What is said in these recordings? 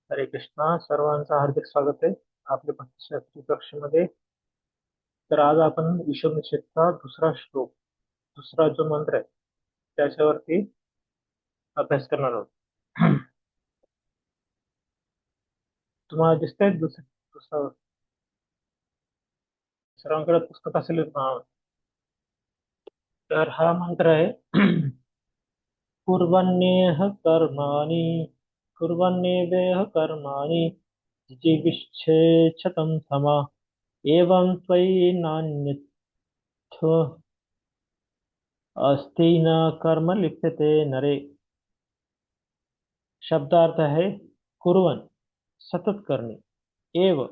हरे कृष्णा. सर्वांचं हार्दिक स्वागत आहे आपल्या भक्तिशास्त्री कक्षेमध्ये. तर आज आपण ईशोपनिषदचा दुसरा श्लोक, दुसरा जो मंत्र आहे त्याच्यावरती अभ्यास करणार आहोत. तुम्हाला दिसतंय दुसरा सर्वांकडे पुस्तक असेल ना. तर हा मंत्र आहे. कुर्वन्नेह कर्माणि कुर्वन्नेवेह कर्माणि जिजीविषेच्छतं समा एवं त्वयि नान्यथ अस्ति न कर्म लिप्यते नरे. शब्दार्थ आहे कुर्वन सतत करणे, एव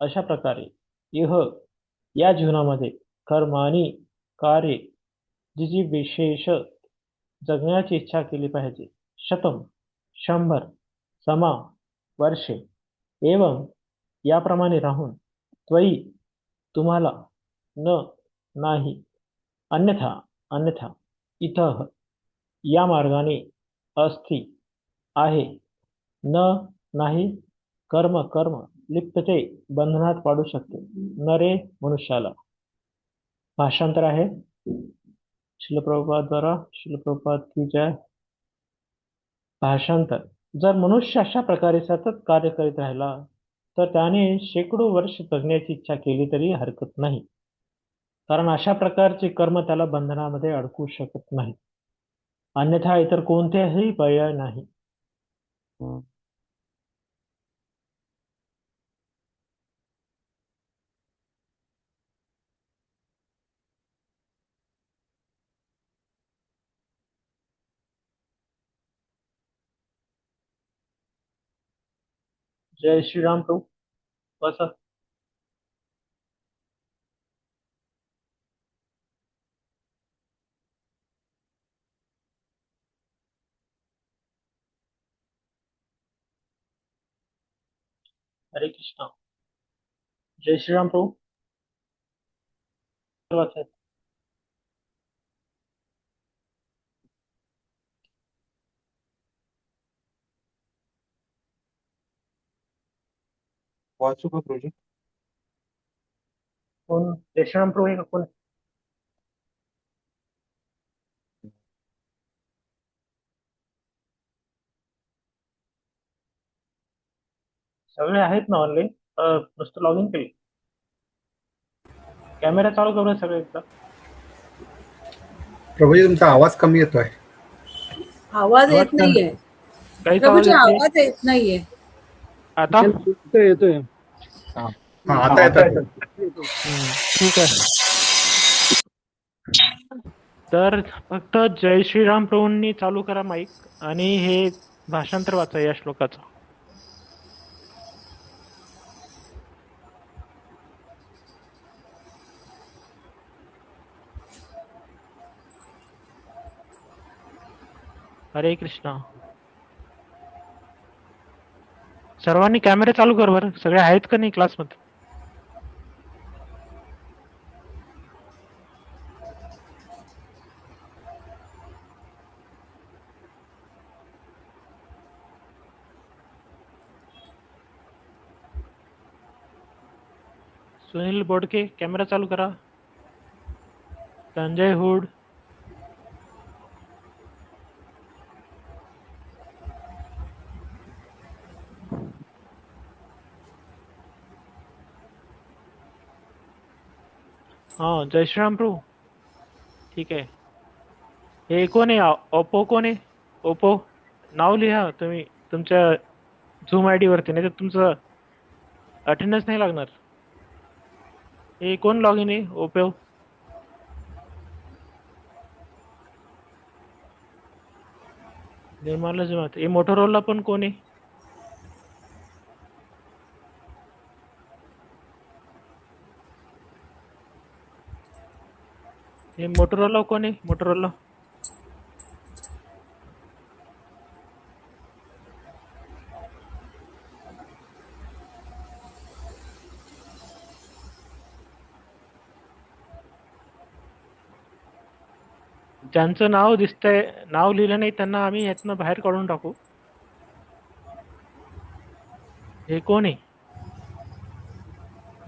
अशा प्रकारे, इह या जीवनामध्ये, कर्मानी कार्य, जी जी विशेष जगण्याची इच्छा केली पाहिजे, शतम 100, समा वर्षे, एवं याप्रमाणे राहून, त्वयी तुम्हाला, न नाही, अन्यथा अन्यथा, इथं या मार्गाने, अस्ति आहे, न नाही, कर्म कर्म लिप्तते बंधनात पाडू शकते, नरे मनुष्याला. भाषांतर आहे शिल प्रभुपाद द्वारा. शिल प्रभुपाद की जय. भाषांतर: जर मनुष्य अशा प्रकारे सतत कार्य करीत राहिला तर त्याने शेकडो वर्ष जगण्याची इच्छा केली तरी हरकत नाही, कारण अशा प्रकारचे कर्म त्याला बंधनामध्ये अडकू शकत नाही, अन्यथा इतर कोणतेही पर्याय नाही. जय श्रीराम प्रभू. बसा. हरे कृष्णा. जय श्रीराम प्रभू. वाचा. वाचू का गुरुजी? कोण? जय श्रीराम प्रभू आहे का कोण? सगळे आहेत ना ऑनलाईन. नुसतं लॉग इन केले. कॅमेरा चालू करूया सगळे एकदा. प्रभूजी तुमचा आवाज कमी येतोय. आवाज आवाज येत नाहीये. काहीच आवाज प्रभूजी येत नाही. आवाज येत नाहीये. आता येतोय. हा हा आता येतोय. ठीक आहे. तर फक्त जय श्रीराम प्रभूंनी चालू करा माईक आणि हे भाषांतर वाचा या श्लोकाचं. हरे कृष्णा. सर्वांनी कॅमेरा चालू कर बरं. सगळे आहेत का नाही क्लासमध्ये? सुनील बोडके कॅमेरा चालू करा. संजय हुड. हाँ जय श्रीराम प्रभू. ठीक आहे. हे कोण आहे? ओप्पो कोण आहे? ओप्पो नाव लिहा तुम्ही तुमच्या झूम आय डी वरती, नाही तर तुमचं अटेंडन्स नाही लागणार. हे कोण लॉग इन आहे? ओप्पो निर्मला जमात. हे मोटोरोला पण कोण आहे? हे मोटोरोला कोण आहे? मोटोरोला ज्यांचं नाव दिसतंय, नाव लिहिलं नाही त्यांना आम्ही यातनं बाहेर काढून टाकू. हे कोण आहे?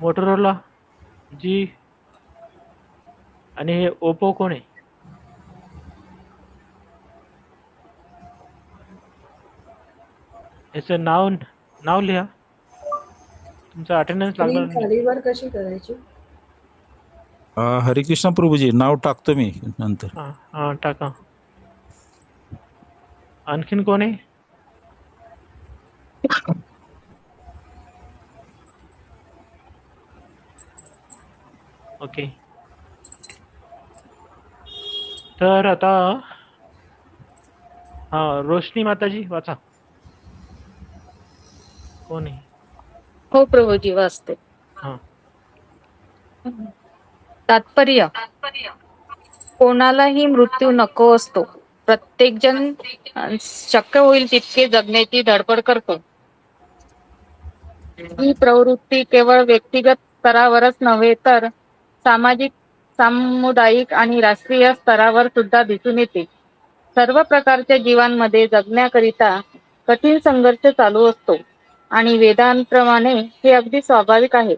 Motorola G. आणि हे ओप्पो कोण आहे? याचं नाव नाव लिहा. तुमचा अटेंडन्स लागणार आणि नाही. खालीवर कशी करायची? हरिकृष्ण प्रभूजी, नाव टाकतो मी नंतर. हा हा टाका. आणखीन कोण आहे? ओके. तर आता हा रोशनी माताजी वाचा. कोण आहे? हो प्रभूजी, वाचते. हा. तात्पर्य: कोणालाही मृत्यू नको असतो. प्रत्येक जण शक्य होईल तितके जगण्याची धडपड करतो. ही प्रवृत्ती केवळ व्यक्तिगत स्तरावरच नव्हे तर सामाजिक, सामुदायिक आणि राष्ट्रीय स्तरावर सुद्धा दिसून येते. सर्व प्रकारच्या जीवांमध्ये जगण्याकरिता कठीण संघर्ष चालू असतो आणि वेदांप्रमाणे हे अगदी स्वाभाविक आहे.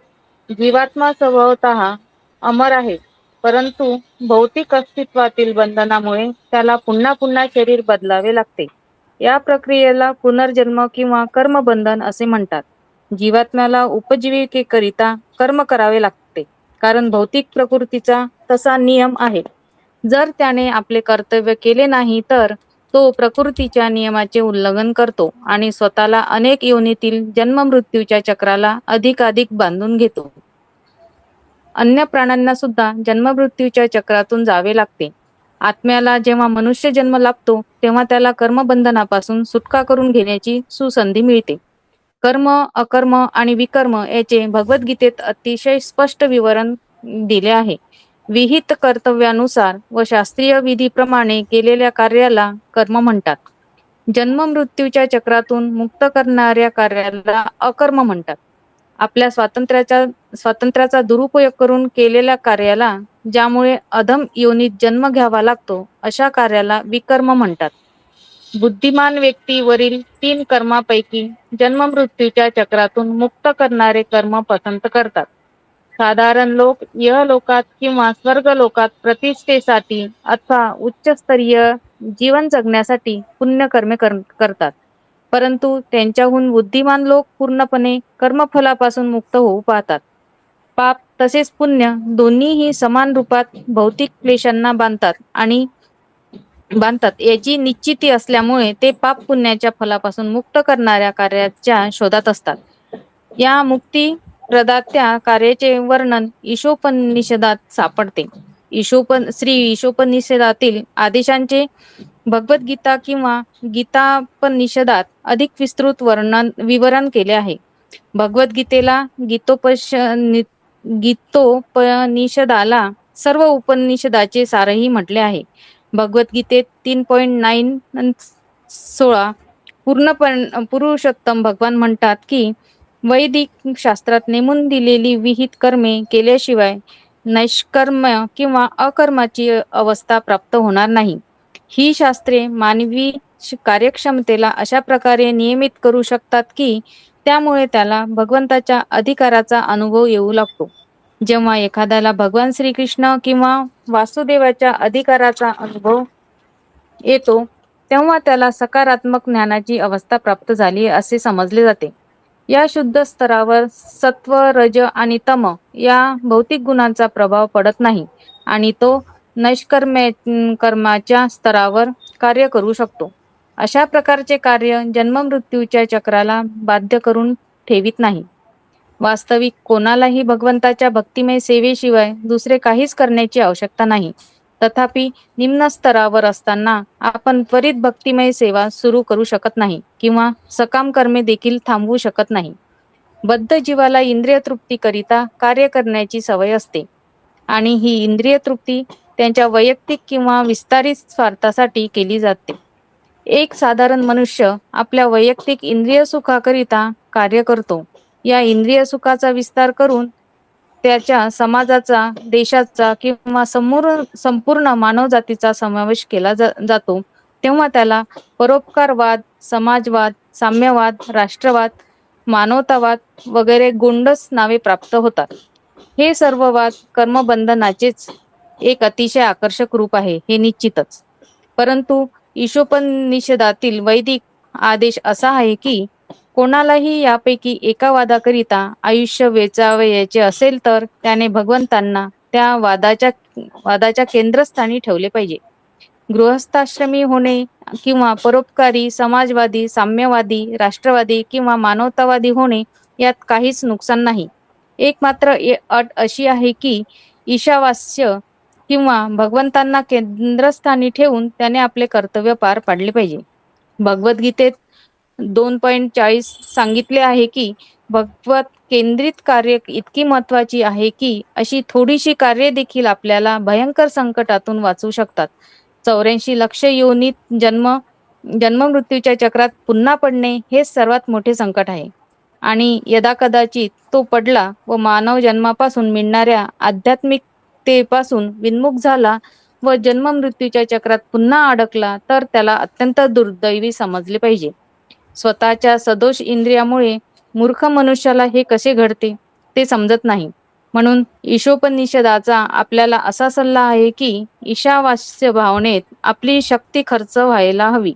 जीवात्मा स्वभावतः अमर आहे, परंतु भौतिक अस्तित्वातील बंधनामुळे त्याला पुन्हा पुन्हा शरीर बदलावे लागते. या प्रक्रियेला पुनर्जन्म किंवा कर्मबंधन असे म्हणतात. जीवात्म्याला उपजीविकेकरिता कर्म करावे लागते, कारण भौतिक प्रकृतीचा तसा नियम आहे. जर त्याने आपले कर्तव्य केले नाही तर तो प्रकृतीच्या नियमाचे उल्लंघन करतो आणि स्वतःला अनेक योनीतील जन्ममृत्यूच्या चक्राला अधिकाधिक बांधून घेतो. अन्य प्राण्यांना सुद्धा जन्ममृत्यूच्या चक्रातून जावे लागते. आत्म्याला जेव्हा मनुष्य जन्म लाभतो तेव्हा त्याला कर्मबंधनापासून सुटका करून घेण्याची सुसंधी मिळते. कर्म, अकर्म आणि विकर्म याचे भगवद्गीतेत अतिशय स्पष्ट विवरण दिले आहे. विहित कर्तव्यानुसार व शास्त्रीय विधीप्रमाणे केलेल्या कार्याला कर्म म्हणतात. जन्म मृत्यूच्या चक्रातून मुक्त करणाऱ्या कार्याला अकर्म म्हणतात. आपल्या स्वातंत्र्याचा दुरुपयोग करून केलेल्या कार्याला, ज्यामुळे अधम योनीत जन्म घ्यावा लागतो, अशा कार्याला विकर्म म्हणतात. बुद्धिमान व्यक्ती वरील 3 कर्मापैकी जन्म मृत्यूच्या चक्रातून मुक्त करणारे कर्म पसंत करतात. साधारण लोक इहलोकात किंवा स्वर्गलोकात प्रतिष्ठेसाठी अथवा उच्चस्तरीय जीवन जगण्यासाठी पुण्यकर्मे करतात. परंतु त्यांच्याहून बुद्धिमान लोक पूर्णपणे कर्मफलापासून मुक्त होऊ पाहतात. पाप तसेच पुण्य दोन्हीही समान रूपात भौतिक क्लेशांना बांधतात याची निश्चिती असल्यामुळे ते पाप पुण्याच्या फलापासून मुक्त करणाऱ्या कार्याच्या शोधात असतात. या मुक्ती प्रदात्या कार्याचे वर्णन ईशोपनिषदात सापडते. श्री ईशोपनिषदातील आदेशांचे भगवद्गीता किंवा गीतापनिषदात अधिक विस्तृत विवरण केले आहे. भगवद्गीतेला गीतोपनिषदाला सर्व उपनिषदाचे सारही म्हटले आहे. भगवद्गीतेत 3.9-16 पुरुषोत्तम भगवान म्हणतात की वैदिक शास्त्रात नेमून दिलेली विहित कर्मे केल्याशिवाय नैष्कर्म्य किंवा अकर्माची अवस्था प्राप्त होणार नाही. ही शास्त्रे मानवी कार्यक्षमतेला अशा प्रकारे नियमित करू शकतात की त्यामुळे त्याला भगवंताच्या अधिकाराचा अनुभव येऊ लागतो. जेव्हा एखाद्याला भगवान श्रीकृष्ण किंवा वासुदेवाच्या अधिकाराचा अनुभव येतो तेव्हा त्याला सकारात्मक ज्ञानाची अवस्था प्राप्त झाली असे समजले जाते. या शुद्ध स्तरावर सत्व, रज आणि तम या भौतिक गुणांचा प्रभाव पडत नाही आणि तो कर्माच्या स्तरावर कार्य करू शकतो. अशा प्रकारचे कार्य जन्ममृत्यूच्या चक्राला बाध्य करून ठेवित नाही. वास्तविक कोणालाही भगवंताच्या भक्तिमय सेवेशिवाय दुसरे काहीच करण्याची आवश्यकता नाही. तथापि निम्न स्तरावर असताना आपण त्वरित भक्तिमय सेवा सुरू करू शकत नाही किंवा सकाम कर्मे देखील थांबवू शकत नाही. बद्ध जीवाला इंद्रिय तृप्तीकरिता कार्य करण्याची सवय असते आणि ही इंद्रिय तृप्ती त्यांच्या वैयक्तिक किंवा विस्तारित स्वार्थासाठी केली जाते. एक साधारण मनुष्य आपल्या वैयक्तिक इंद्रिय सुखाकरिता कार्य करतो. या इंद्रिय सुखाचा विस्तार करून त्याच्या समाजाचा, देशाचा किंवा संपूर्ण मानवजातीचा समावेश केला जातो तेव्हा त्याला परोपकारवाद, समाजवाद, साम्यवाद, राष्ट्रवाद मानवतावाद वगैरे गोंडस नावे प्राप्त होतात. हे सर्व वाद कर्मबंधनाचेच एक अतिशय आकर्षक रूप आहे हे निश्चितच. परंतु ईशोपनिषदातील वैदिक आदेश असा आहे की कोणालाही यापैकी एका वादाकरिता आयुष्य वेचावयाचे असेल तर त्याने भगवंतांना त्या वादाच्या केंद्रस्थानी ठेवले पाहिजे. गृहस्थाश्रमी होणे किंवा परोपकारी, समाजवादी, साम्यवादी, राष्ट्रवादी किंवा मानवतावादी होणे यात काहीच नुकसान नाही. एक मात्र अट अशी आहे की ईशावास्य किंवा भगवंतांना केंद्रस्थानी ठेवून त्याने आपले कर्तव्य पार पाडले पाहिजे. भगवद्गीतेत 2.40 सांगितले आहे की भगवत केंद्रित कार्य इतकी महत्वाची आहे की अशी थोडीशी कार्ये देखील आपल्याला भयंकर संकटातून वाचवू शकतात. 84 लक्ष योनीत जन्ममृत्यूच्या चक्रात पुन्हा पडणे हेच सर्वात मोठे संकट आहे. आणि यदाकदाचित तो पडला व मानव जन्मापासून मिळणाऱ्या आध्यात्मिकतेपासून विन्मुख झाला व जन्ममृत्यूच्या चक्रात पुन्हा अडकला तर त्याला अत्यंत दुर्दैवी समजले पाहिजे. स्वतःच्या सदोष इंद्रियामुळे मूर्ख मनुष्याला हे कसे घडते ते समजत नाही. म्हणून ईशोपनिषदाचा आपल्याला असा सल्ला आहे की ईशावास्य भावनेत आपली शक्ती खर्च व्हायला हवी.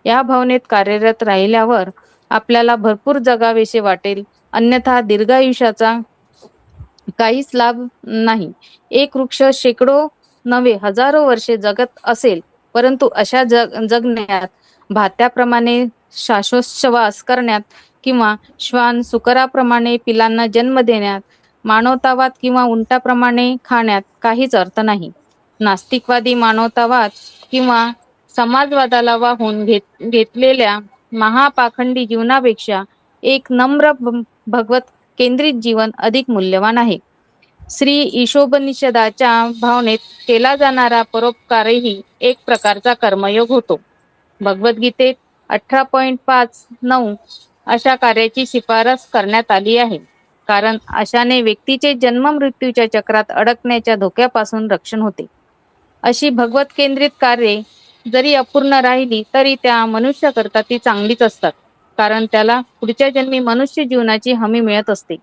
या भावनेत कार्यरत राहिल्यावर आपल्याला भरपूर जगावेसे वाटेल, अन्यथा दीर्घायुष्याचा काहीच लाभ नाही. एक वृक्ष शेकडो नव्हे हजारो वर्षे जगत असेल, परंतु अशा जगण्यात भात्याप्रमाणे श्वासोच्छवास करण्यात किंवा श्वान सुकराप्रमाणे पिलांना जन्म देण्यात, मानवतावाद किंवा उंटाप्रमाणे खाण्यात काहीच अर्थ नाही. नास्तिकवादी मानवतावाद किंवा समाजवादाला वाहून घेतलेल्या महापाखंडी जीवनापेक्षा एक नम्र भगवत केंद्रित जीवन अधिक मूल्यवान आहे. श्री ईशोपनिषदाच्या भावनेत केला जाणारा परोपकारही एक प्रकारचा कर्मयोग होतो. भगवद्गीतेत 18.59 अशा कार्याची शिफारस करण्यात आली आहे. कारण अशाने व्यक्तीचे जन्ममृत्यूच्या चक्रात अडकण्याच्या धोक्यापासून रक्षण होते. अशी भगवत केंद्रित कार्ये जरी अपूर्ण राहिली तरी त्या मनुष्याकरता ती चांगलीच असतात. कारण त्याला पुढच्या जन्मी मनुष्य जीवनाची हमी मिळत असते.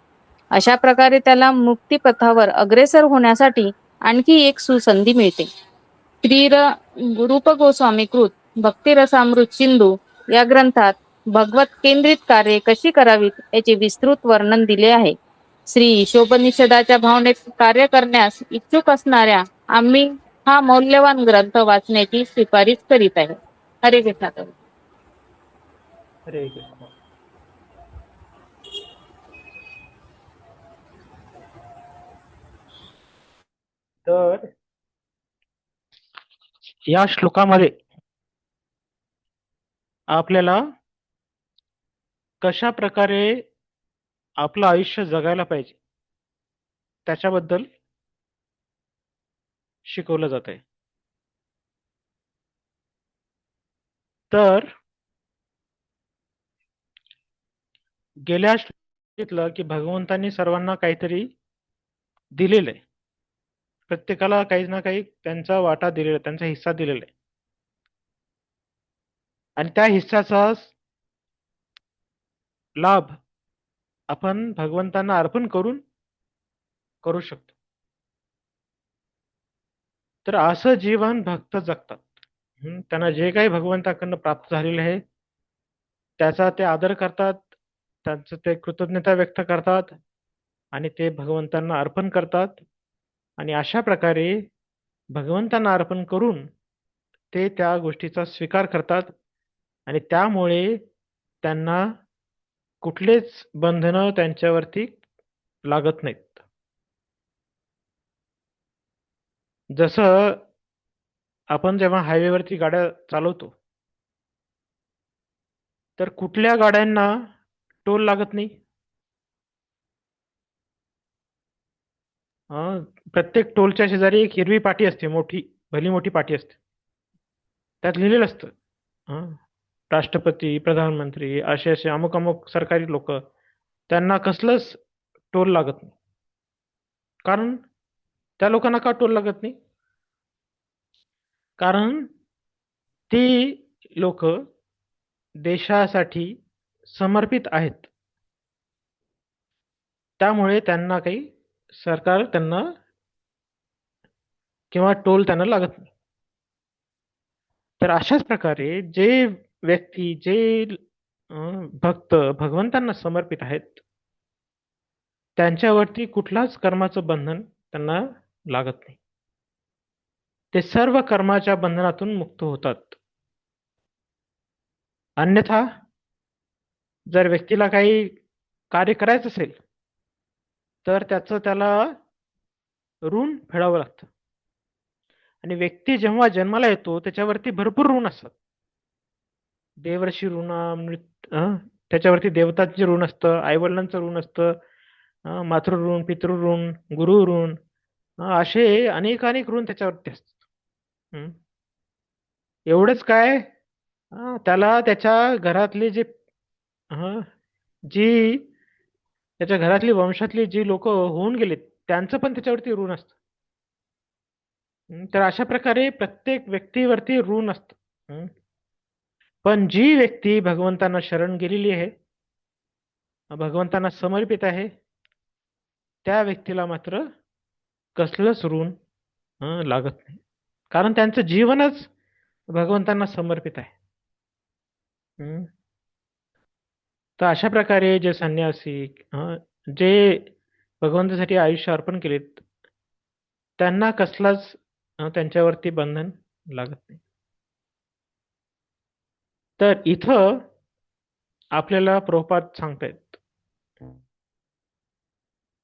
अशा प्रकारे त्याला मुक्तिपथावर अग्रेसर होण्यासाठी आणखी एक सुसंधी मिळते. श्री रूप गोस्वामी कृत भक्तिरसामृत सिंधू या ग्रंथात भगवत केंद्रित कार्ये कशी करावीत याचे विस्तृत वर्णन दिले आहे. श्री ईशोपनिषदाच्या भावनेत कार्य करण्यास इच्छुक असणाऱ्या आम्ही हा मौल्यवान ग्रंथ वाचण्याची शिफारस करीत आहे. हरे कृष्ण. हरे कृष्ण. तर या श्लोकामध्ये आपल्याला कशा प्रकारे आपलं आयुष्य जगायला पाहिजे त्याच्याबद्दल शिकवलं जात आहे. तर गेल्या सांगितलं की भगवंतांनी सर्वांना काहीतरी दिलेलं आहे. प्रत्येकाला काही ना काही त्यांचा वाटा दिलेला, त्यांचा हिस्सा दिलेला आहे. आणि त्या हिस्साचा लाभ आपण भगवंतांना अर्पण करू शकतो. तर असं जीवन भक्त जगतात. त्यांना जे काही भगवंताकडनं प्राप्त झालेलं आहे त्याचा ते आदर करतात, त्यांचं ते कृतज्ञता व्यक्त करतात आणि ते भगवंतांना अर्पण करतात. आणि अशा प्रकारे भगवंतांना अर्पण करून ते त्या गोष्टीचा स्वीकार करतात आणि त्यामुळे त्यांना कुठलेच बंधनं त्यांच्यावरती लागत नाहीत. जसं आपण जेव्हा हायवेवरती गाड्या चालवतो तर कुठल्या गाड्यांना टोल लागत नाही? प्रत्येक टोलच्या शेजारी एक हिरवी पाटी असते, भली मोठी पाटी असते. त्यात लिहिलेलं असतं राष्ट्रपती, प्रधानमंत्री असे अमुक अमुक सरकारी लोक, त्यांना कसलंच टोल लागत नाही. कारण त्या लोकांना का टोल लागत नाही? कारण ती लोक देशासाठी समर्पित आहेत. त्यामुळे त्यांना काही सरकार त्यांना किंवा टोल त्यांना लागत नाही. तर अशाच प्रकारे जे व्यक्ती जे भक्त भगवंतांना समर्पित आहेत त्यांच्यावरती कुठलाच कर्माचं बंधन त्यांना लागत नाही. ते सर्व कर्माच्या बंधनातून मुक्त होतात. अन्यथा जर व्यक्तीला काही कार्य करायचं असेल तर त्याला ऋण फेडावं लागतं. आणि व्यक्ती जेव्हा जन्माला येतो त्याच्यावरती भरपूर ऋण असतात. देवर्षी ऋण, त्याच्यावरती देवतांचे ऋण असतं, आईवडिलांचं ऋण असतं, मातृऋण, पितृऋण, गुरु ऋण, असे अनेक अनेक ऋण त्याच्यावरती असतात. एवढंच काय, त्याला त्याच्या घरातले जे जी त्याच्या घरातली वंशातली जी लोक होऊन गेलेत त्यांचं पण त्याच्यावरती ऋण असतं. तर अशा प्रकारे प्रत्येक व्यक्तीवरती ऋण असतं. पण जी व्यक्ती भगवंतांना शरण गेलेली आहे, भगवंतांना समर्पित आहे, त्या व्यक्तीला मात्र कसलंच ऋण लागत नाही. कारण त्यांचं जीवनच भगवंतांना समर्पित आहे. तर अशा प्रकारे जे संन्यासी जे भगवंतासाठी आयुष्य अर्पण केलेत त्यांना कसलाच त्यांच्यावरती बंधन लागत नाही. तर इथं आपल्याला प्रभुपाद सांगतायत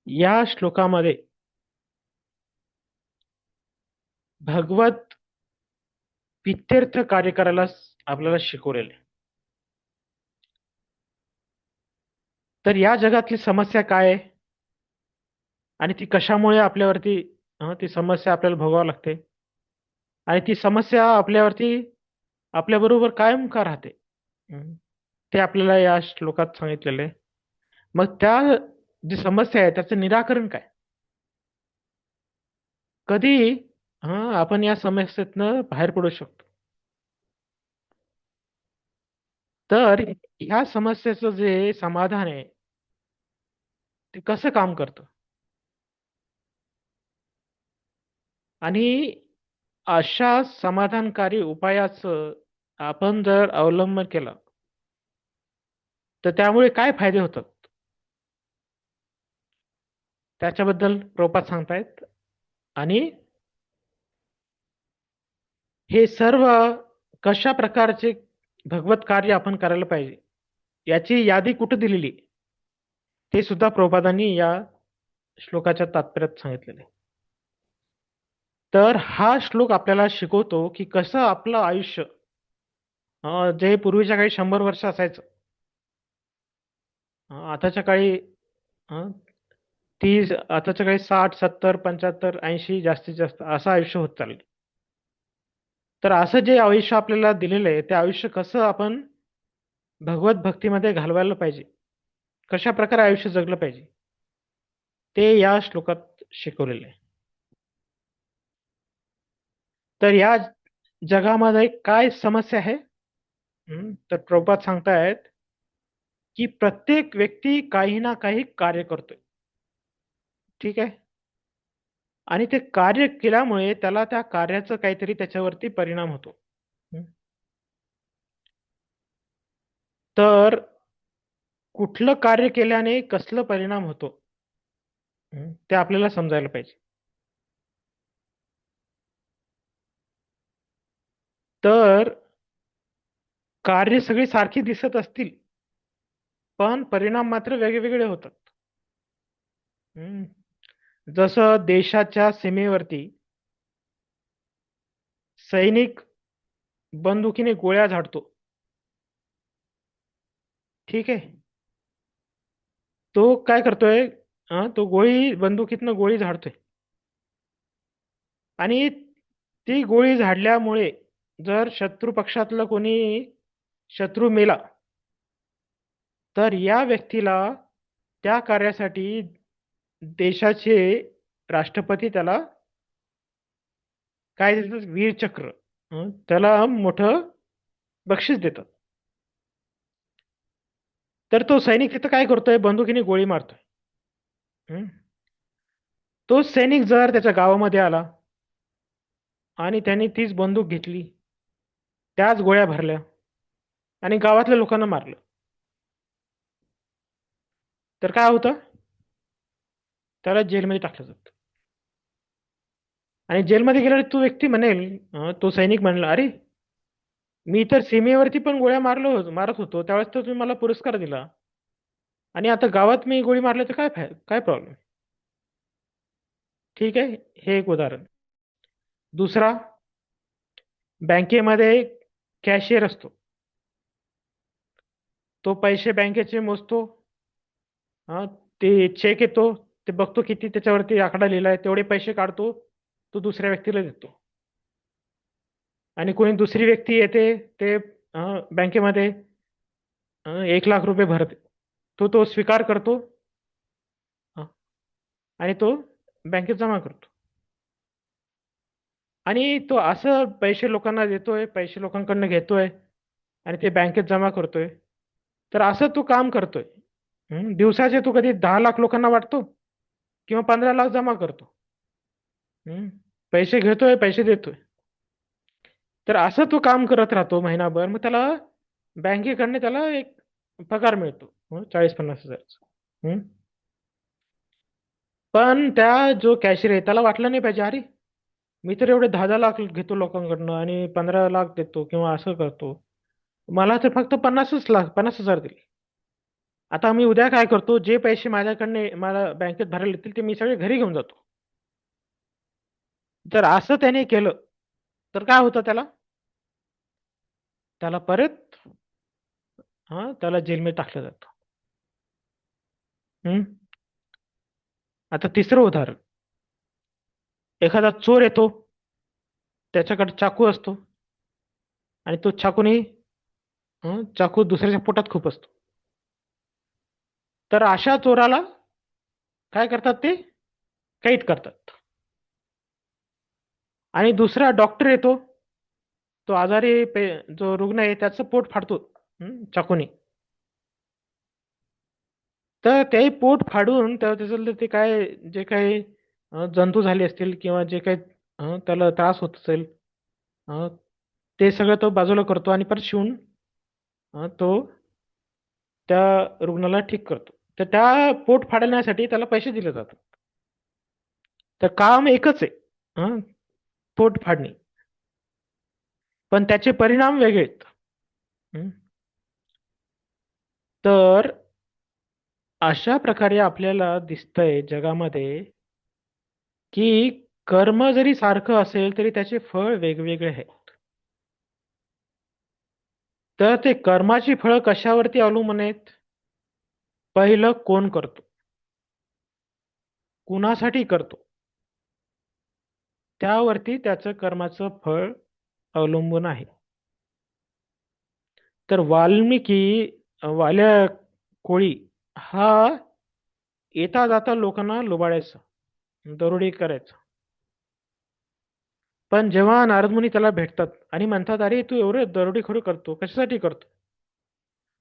या श्लोकामध्ये भगवत प्रित्यर्थ कार्य करायला आपल्याला शिकवलेले. तर या जगातली समस्या काय आहे आणि ती कशामुळे आपल्यावरती ती समस्या आपल्याला भोगावं लागते आणि ती समस्या आपल्यावरती आपल्याबरोबर कायम का राहते, ते आपल्याला या श्लोकात सांगितलेलं आहे. मग त्या जी समस्या आहे त्याचं निराकरण काय, कधी आपण या समस्येतनं बाहेर पडू शकतो. तर ह्या समस्येचं जे समाधान आहे ते कसं काम करतं आणि अशा समाधानकारी उपायाचं आपण जर अवलंबन केलं तर त्यामुळे काय फायदे होतात त्याच्याबद्दल प्रभुपाद सांगतायत. आणि हे सर्व कशा प्रकारचे भगवत कार्य आपण करायला पाहिजे याची यादी कुठे दिलेली ते सुद्धा प्रभुपादांनी या श्लोकाच्या तात्पर्यात सांगितलेले. तर हा श्लोक आपल्याला शिकवतो की कसं आपलं आयुष्य जे पूर्वीच्या काळी 100 वर्ष असायचं, आताच्या काळी 30, आताच्या काळी 60, 70, 75, 80 जास्तीत जास्त असं आयुष्य होत चाललंय. तर असं जे आयुष्य आपल्याला दिलेलं आहे ते आयुष्य कसं आपण भगवत भक्तीमध्ये घालवायला पाहिजे, कशा प्रकारे आयुष्य जगलं पाहिजे ते या श्लोकात शिकवलेलं आहे. तर या जगामध्ये काय समस्या आहे, तर प्रभुपाद सांगतायत की प्रत्येक व्यक्ती काही ना काही कार्य करतोय. ठीक आहे, आणि ते कार्य केल्यामुळे त्याला त्या कार्याचा काहीतरी त्याच्यावरती परिणाम होतो. तर कुठलं कार्य केल्याने कसलं परिणाम होतो ते आपल्याला समजायला पाहिजे. तर कार्य सगळी सारखी दिसत असतील पण परिणाम मात्र वेगवेगळे होतात. जसं देशाच्या सीमेवरती सैनिक बंदुकीने गोळ्या झाडतो, ठीक आहे, तो काय करतोय, तो बंदुकीतनं गोळी झाडतोय आणि ती गोळी झाडल्यामुळे जर शत्रू पक्षातलं कोणी शत्रू मेला तर या व्यक्तीला त्या कार्यासाठी देशाचे राष्ट्रपती त्याला काय देतात, वीरचक्र, त्याला मोठं बक्षीस देतात. तर तो सैनिक तिथं काय करतोय, बंदुकीने गोळी मारतोय. हं? तो सैनिक जर त्याच्या गावामध्ये आला आणि त्याने तीच बंदूक घेतली, त्याच गोळ्या भरल्या आणि गावातल्या लोकांना मारलं, तर काय होतं? त्याला जेलमध्ये टाकलं जातं. आणि जेलमध्ये गेल्यावर तो व्यक्ती म्हणेल, तो सैनिक म्हणला, अरे मी तर सीमेवरती पण गोळ्या मारत होतो, त्यावेळेस तर तुम्ही मला पुरस्कार दिला, आणि आता गावात मी गोळी मारली तर काय प्रॉब्लेम? ठीक आहे, हे एक उदाहरण. दुसरा, बँकेमध्ये कॅशियर असतो. तो पैसे बँकेचे मोजतो. हा, ते चेक येतो, ते बघतो किती त्याच्यावरती आकडा लिहिलाय, तेवढे पैसे काढतो, तो दुसऱ्या व्यक्तीला देतो. आणि कोणी दुसरी व्यक्ती येते, ते बँकेमध्ये 1 लाख रुपये भरते, तो स्वीकार करतो, हं, आणि तो बँकेत जमा करतो. आणि तो असं पैसे लोकांना देतोय, पैसे लोकांकडनं घेतोय, आणि ते बँकेत जमा करतोय. तर असं तो काम करतोय. दिवसाचे तो कधी 10 लाख लोकांना वाटतो किंवा 15 लाख जमा करतो. हं. पैसे घेतोय, पैसे देतोय. तर असं तो काम करत राहतो महिनाभर. मग त्याला बँकेकडनं त्याला एक पगार मिळतो, 40-50 हजाराचा. पण त्या जो कॅशियर आहे त्याला वाटलं नाही पाहिजे, अरे मी तर एवढे 10-10 लाख घेतो लोकांकडनं आणि 15 लाख देतो किंवा असं करतो, मला तर फक्त 50,000 दिले. आता मी उद्या काय करतो, जे पैसे माझ्याकडनं मला बँकेत भरायला येतील ते मी सगळे घरी घेऊन जातो. जर असं त्याने केलं तर काय होतं? त्याला त्याला परत त्याला जेलमध्ये टाकलं जातं. हं? आता तिसरं उदाहरण, एखादा चोर येतो, त्याच्याकडे चाकू असतो, आणि तो चाकू दुसऱ्याच्या पोटात खुपसतो. तर अशा चोराला काय करतात? ते कैद करतात. आणि दुसरा डॉक्टर येतो, तो आजारी जो रुग्ण आहे त्याचं पोट फाडतो चाकूने. तर ते पोट फाडून त्याच्यातलं ते काय, जे काही जंतू झाले असतील किंवा जे काही त्याला त्रास होत असेल, अ, ते सगळं तो बाजूला करतो आणि परत शिवून तो त्या रुग्णाला ठीक करतो. तर त्या पोट फाडण्यासाठी त्याला पैसे दिले जातात. तर काम एकच आहे, पोट फाडणे, पण त्याचे परिणाम वेगळे आहेत. हं. तर अशा प्रकारे आपल्याला दिसतंय जगामध्ये, की कर्म जरी सारखं असेल तरी त्याचे फळ वेगवेगळे आहे. तर ते कर्माची फळं कशावरती अवलंबून आहेत? पहिलं, कोण करतो, कुणासाठी करतो, त्यावरती त्याचं कर्माचं फळ अवलंबून आहे. तर वाल्मिकी, वाल्या कोळी हा येता जाता लोकांना लुबाडायचा, दरोडे करायचा. पण जेव्हा नारदमुनी त्याला भेटतात आणि म्हणतात, अरे तू एवढं दरोडेखोरी करतो, कशासाठी करतो?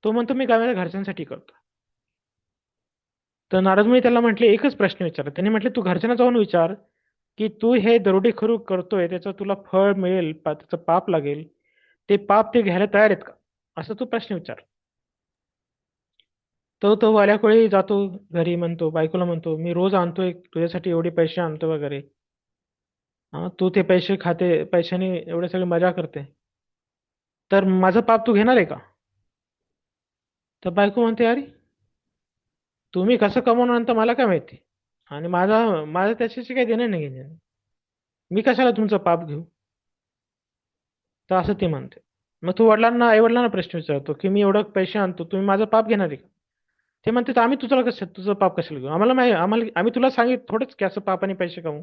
तो म्हणतो, मी माझ्या घरच्यांसाठी करतो. तर नारदमुनी त्याला म्हटले, एकच प्रश्न विचारला. त्यांनी म्हटले, तू घरच्यांना जाऊन विचार की तू हे दरोडेखोरी करतोय, त्याचं तुला फळ मिळेल, त्याचं पाप लागेल, ते पाप ते घ्यायला तयार आहेत का? असं तू प्रश्न विचार. तो वाल्याकोळी जातो घरी, म्हणतो बायकोला, म्हणतो मी रोज आणतोय तुझ्यासाठी, एवढे पैसे आणतो वगैरे, तू ते पैसे खाते, पैशाने एवढे सगळे मजा करते, तर माझं पाप तू घेणार आहे का? तर बायको म्हणते, अरे तुम्ही कसं कमवून आणता मला काय माहिती, आणि माझा माझं त्याच्याशी काही देणं नाही घेणं, मी कशाला तुमचं पाप घेऊ? तर असं ते म्हणते. मग तो आई वडिलांना प्रश्न विचारतो की मी एवढं पैसे आणतो, तुम्ही माझं पाप घेणार आहे का? ते म्हणते, तर आम्ही तुझं पाप कशाला घेऊ? आम्ही तुला सांगित थोडंच की असं पापाने पैसे कमवू.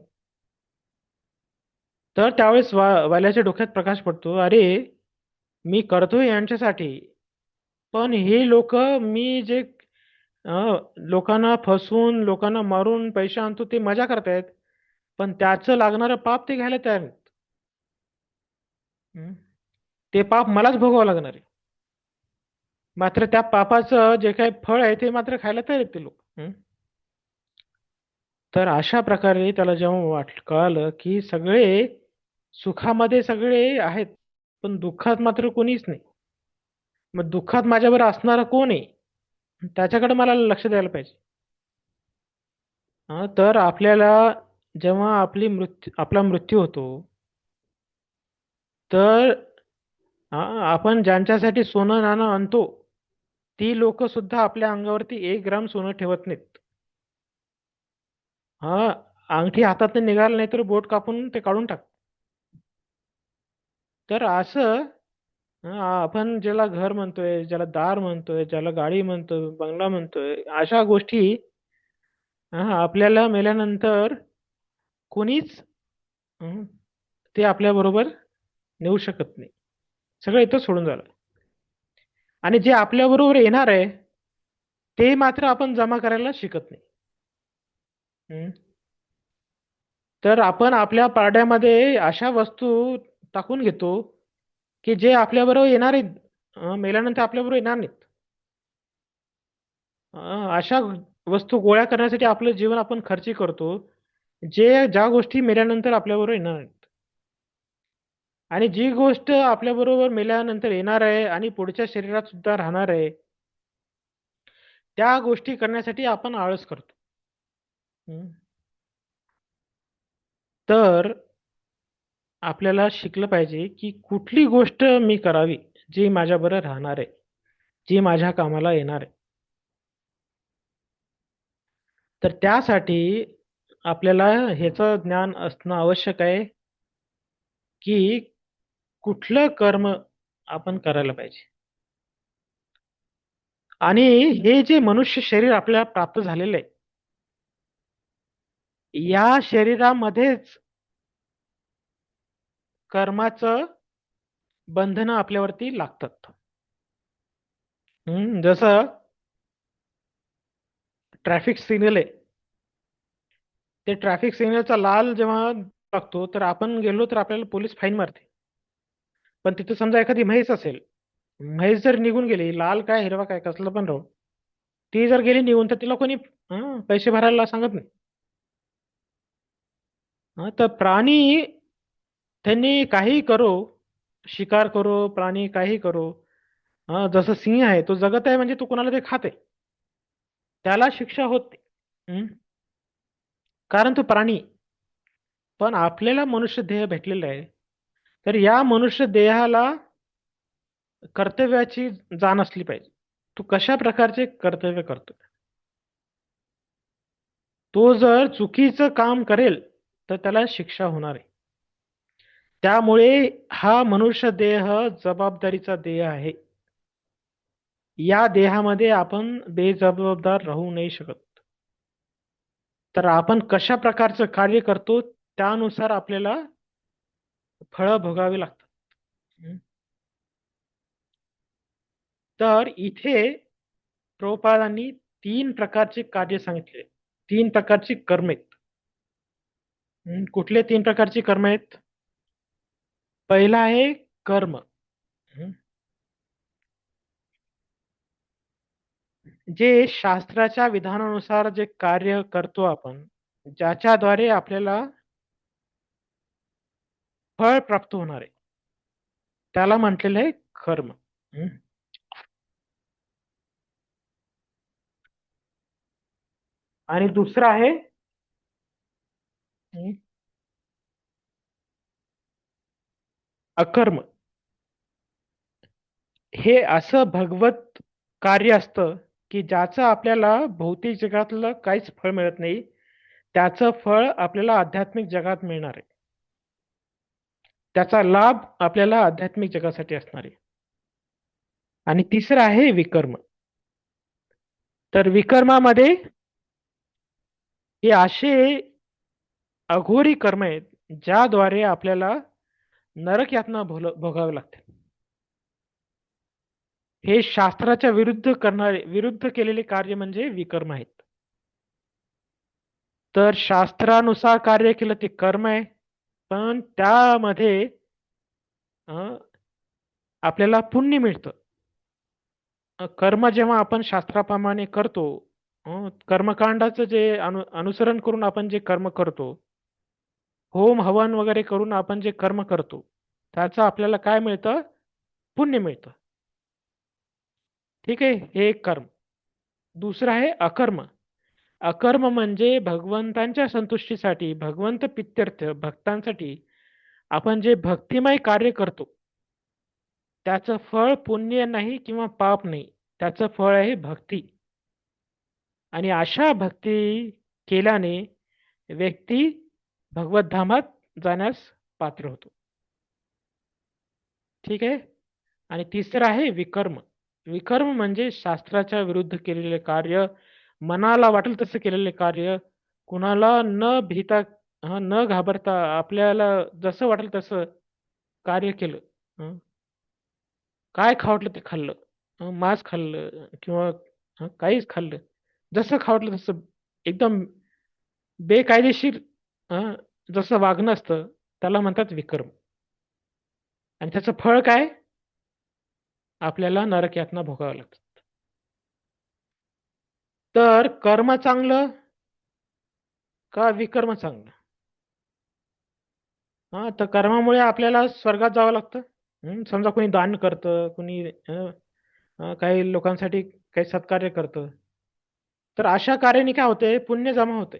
तर त्यावेळेस वाल्याच्या डोक्यात प्रकाश पडतो, अरे मी करतोय यांच्यासाठी, पण हे लोक, मी जे लोकांना फसवून, लोकांना मारून पैसे आणतो, ते मजा करतायत, पण त्याचं लागणारं पाप ते घ्यायला तयार नाहीत. हं? ते पाप मलाच भोगावं लागणार आहे. मात्र त्या पापाचं जे काही फळ आहे ते मात्र खायला तयार आहेत ते लोक. तर अशा प्रकारे त्याला जेव्हा कळालं की सगळे सुखामध्ये सगळे आहेत, पण दुःखात मात्र कोणीच नाही. मग दुःखात माझ्याबरोबर असणारा कोण आहे, त्याच्याकडे मला लक्ष द्यायला पाहिजे. तर आपल्याला जेव्हा आपला मृत्यू होतो, तर आपण ज्यांच्यासाठी सोनं नाणं आणतो, ती लोक सुद्धा आपल्या अंगावरती 1 ग्राम सोनं ठेवत नाहीत. हा, अंगठी हातात निघाल नाही तर बोट कापून ते काढून टाक. तर असं आपण ज्याला घर म्हणतोय, ज्याला दार म्हणतोय, ज्याला गाडी म्हणतोय, बंगला म्हणतोय, अशा गोष्टी आपल्याला मेल्यानंतर कोणीच हं, ते आपल्या बरोबर नेऊ शकत नाही. सगळं इथं सोडून झालं. आणि जे आपल्या बरोबर येणार आहे, ते मात्र आपण जमा करायला शिकत नाही. हं. तर आपण आपल्या पारड्यामध्ये अशा वस्तू टाकून घेतो की जे आपल्याबरोबर येणार आहेत, मेल्यानंतर आपल्याबरोबर येणार नाहीत. अशा वस्तू गोळा करण्यासाठी आपलं जीवन आपण खर्ची करतो, ज्या गोष्टी मेल्यानंतर आपल्याबरोबर येणार नाहीत. आणि जी गोष्ट आपल्याबरोबर मेल्यानंतर येणार आहे आणि पुढच्या शरीरात सुद्धा राहणार आहे, त्या गोष्टी करण्यासाठी आपण आळस करतो. हं. तर आपल्याला शिकलं पाहिजे की कुठली गोष्ट मी करावी जी माझ्याबरोबर राहणार आहे, जी माझ्या कामाला येणार आहे. तर त्यासाठी आपल्याला ह्याचं ज्ञान असणं आवश्यक आहे की कुठलं कर्म आपण करायला पाहिजे. आणि हे जे मनुष्य शरीर आपल्याला प्राप्त झालेलं आहे, या शरीरामध्येच कर्माचं बंधनं आपल्यावरती लागतात. जसं ट्रॅफिक सिग्नल आहे, ते ट्रॅफिक सिग्नलचा लाल जेव्हा लागतो तर आपण गेलो तर आपल्याला पोलीस फाईन मारते. पण तिथे समजा एखादी म्हैस असेल, म्हैस जर निघून गेली, लाल काय हिरवा काय कसलं पण राहो, ती जर गेली निघून तर तिला कोणी पैसे भरायला सांगत नाही. तर प्राणी त्यांनी काही करो, शिकार करो, प्राणी काही करो, जसं सिंह आहे, तो जगत आहे म्हणजे तो कोणाला ते खाते, त्याला शिक्षा होत नाही. कारण तो प्राणी. पण आपल्याला मनुष्य देह भेटलेला आहे, तर या मनुष्य देहाला कर्तव्याची जाण असली पाहिजे. तो कशा प्रकारचे कर्तव्य करतो. तो जर चुकीचं काम करेल तर त्याला शिक्षा होणार आहे. त्यामुळे हा मनुष्य देह जबाबदारीचा देह आहे. या देहामध्ये आपण बेजबाबदार राहू नाही शकत. तर आपण कशा प्रकारचं कार्य करतो त्यानुसार आपल्याला फळं भोगावी लागतात. हं. तर इथे प्रभुपादांनी 3 प्रकारचे कार्य सांगितले, 3 प्रकारची कर्म आहेत. कुठले 3 प्रकारची कर्म आहेत? पहिला आहे कर्म. हं. जे शास्त्राच्या विधानानुसार जे कार्य करतो आपण, ज्याच्याद्वारे आपल्याला फळ प्राप्त होणार आहे, त्याला म्हटलेलं आहे कर्म. हं. आणि दुसरं आहे हं, अकर्म. हे असं भगवत कार्य असतं की ज्याचं आपल्याला भौतिक जगातलं काहीच फळ मिळत नाही, त्याचं फळ आपल्याला आध्यात्मिक जगात मिळणार आहे. त्याचा लाभ आपल्याला आध्यात्मिक जगासाठी असणार आहे. आणि तिसरं आहे विकर्म. तर विकर्मामध्ये हे असे अघोरी कर्म आहेत ज्याद्वारे आपल्याला नरक यातना भोगावे लागते. हे शास्त्राच्या विरुद्ध केलेले कार्य म्हणजे विकर्म आहेत. तर शास्त्रानुसार कार्य केलं ते कर्म आहे, पण त्यामध्ये आपल्याला पुण्य मिळतं. कर्म जेव्हा आपण शास्त्राप्रमाणे करतो कर्मकांडाचं जे अनुसरण करून आपण जे कर्म करतो, होम हवन वगैरे करून आपण जे कर्म करतो, त्याचं आपल्याला काय मिळतं? पुण्य मिळतं. ठीक आहे, हे एक कर्म. दुसरं आहे अकर्म. अकर्म म्हणजे भगवंतांच्या संतुष्टीसाठी, भगवंत प्रित्यर्थ भक्तांसाठी आपण जे भक्तिमय कार्य करतो, त्याचं फळ पुण्य नाही किंवा पाप नाही, त्याचं फळ आहे भक्ती. आणि अशा भक्ती केल्याने व्यक्ती भगवत धामात जाण्यास पात्र होतो. ठीक आहे. आणि तिसरं आहे विकर्म. विकर्म म्हणजे शास्त्राच्या विरुद्ध केलेले कार्य, मनाला वाटेल तसं केलेले कार्य, कुणाला न भीता, न घाबरता आपल्याला जसं वाटेल तसं कार्य केलं. हं. काय खावं वाटलं ते खाल्लं, मांस खाल्लं किंवा काहीच खाल्लं, जसं खावं वाटलं तसं एकदम बेकायदेशीर जसं वागणं असतं, त्याला म्हणतात विकर्म. आणि त्याचं फळ काय? आपल्याला नरक यातना भोगावं लागतं. तर कर्म चांगलं का विकर्म चांगलं? तर कर्मामुळे आपल्याला स्वर्गात जावं लागतं. समजा कोणी दान करतं, कोणी काही लोकांसाठी काही सत्कार्य करतं, तर अशा कार्याने काय होते? पुण्य जमा होते.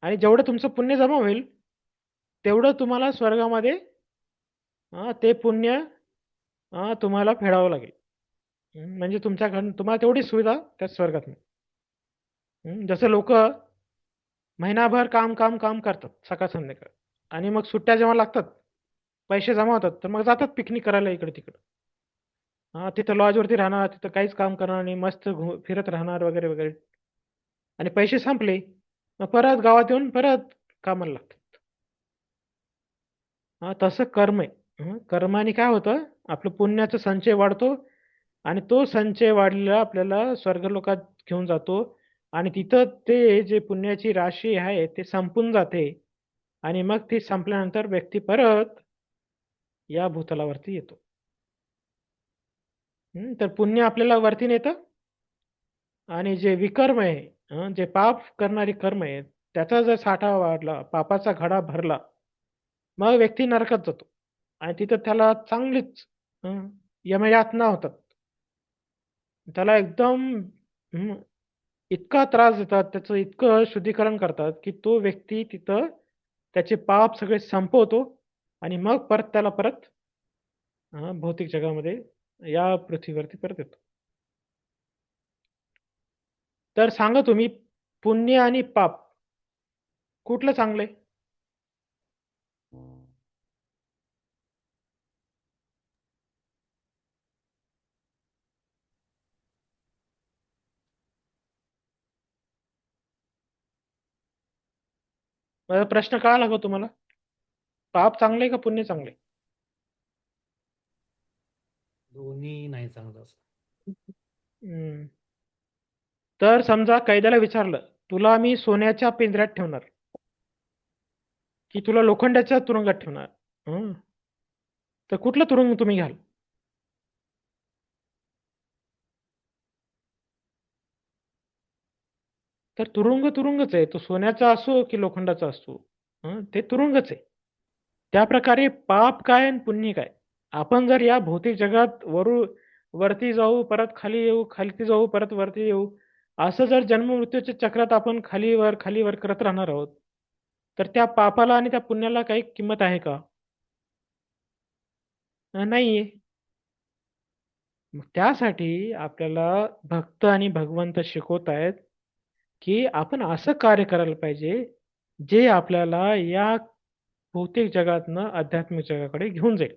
आणि जेवढं तुमचं पुण्य जमा होईल, तेवढं तुम्हाला स्वर्गामध्ये ते पुण्य तुम्हाला फेडावं लागेल. म्हणजे तुमच्याकडून तुम्हाला तेवढी सुविधा त्या स्वर्गात मिळेल. जसं लोक महिनाभर काम काम काम करतात सकाळ संध्याकाळ, आणि मग सुट्ट्या जेव्हा लागतात, पैसे जमा होतात, तर मग जातात पिकनिक करायला इकडे तिकडे. तिथं लॉजवरती राहणार, तिथं काहीच काम करणार नाही, मस्त फिरत राहणार वगैरे वगैरे. आणि पैसे संपले, मग परत गावात येऊन परत कामाला लागतात. तसं कर्म आहे. कर्माने काय होतं? आपलं पुण्याचा संचय वाढतो, आणि तो संचय वाढलेला आपल्याला स्वर्गलोकात घेऊन जातो. आणि तिथं ते जे पुण्याची राशी आहे ते संपून जाते, आणि मग ती संपल्यानंतर व्यक्ती परत या भूतलावरती येतो. तर पुण्य आपल्याला वरती नेतं, आणि जे विकर्म आहे, जे पाप करणारी कर्म आहे, त्याचा जर साठा वाढला, पापाचा घडा भरला, मग व्यक्ती नरकात जातो. आणि तिथं त्याला चांगलीच यमयातना होतात. त्याला एकदम हं, इतका त्रास देतात, त्याचं इतकं शुद्धीकरण करतात, की तो व्यक्ती तिथं त्याचे पाप सगळे संपवतो, आणि मग परत त्याला परत भौतिक जगामध्ये या पृथ्वीवरती परत येतो. तर सांगा तुम्ही, पुण्य आणि पाप कुठलं चांगलं आहे? माझा प्रश्न कळाला का तुम्हाला? पाप चांगले का पुण्य चांगले? दोन्ही नाही चांगलं असं. हम्म. तर समजा कैद्याला विचारलं, तुला मी सोन्याच्या पिंजऱ्यात ठेवणार की तुला लोखंडाच्या तुरुंगात ठेवणार, तर कुठलं तुरुंग तुम्ही घ्याल? तर तुरुंग तुरुंगच आहे, तो सोन्याचा असो की लोखंडाचा असो, ते तुरुंगच आहे. त्या प्रकारे पाप काय आणि पुण्य काय? आपण जर या भौतिक जगात वरती जाऊ, परत खाली येऊ, खाली जाऊ, परत वरती येऊ, असं जर जन्म मृत्यूच्या चक्रात आपण खालीवर करत राहणार आहोत, तर त्या पापाला आणि त्या पुण्याला काही किंमत आहे का? नाहीये. मग त्यासाठी आपल्याला भक्त आणि भगवंत शिकवत आहेत, की आपण असं कार्य करायला पाहिजे, जे आपल्याला या भौतिक जगातनं आध्यात्मिक जगाकडे घेऊन जाईल.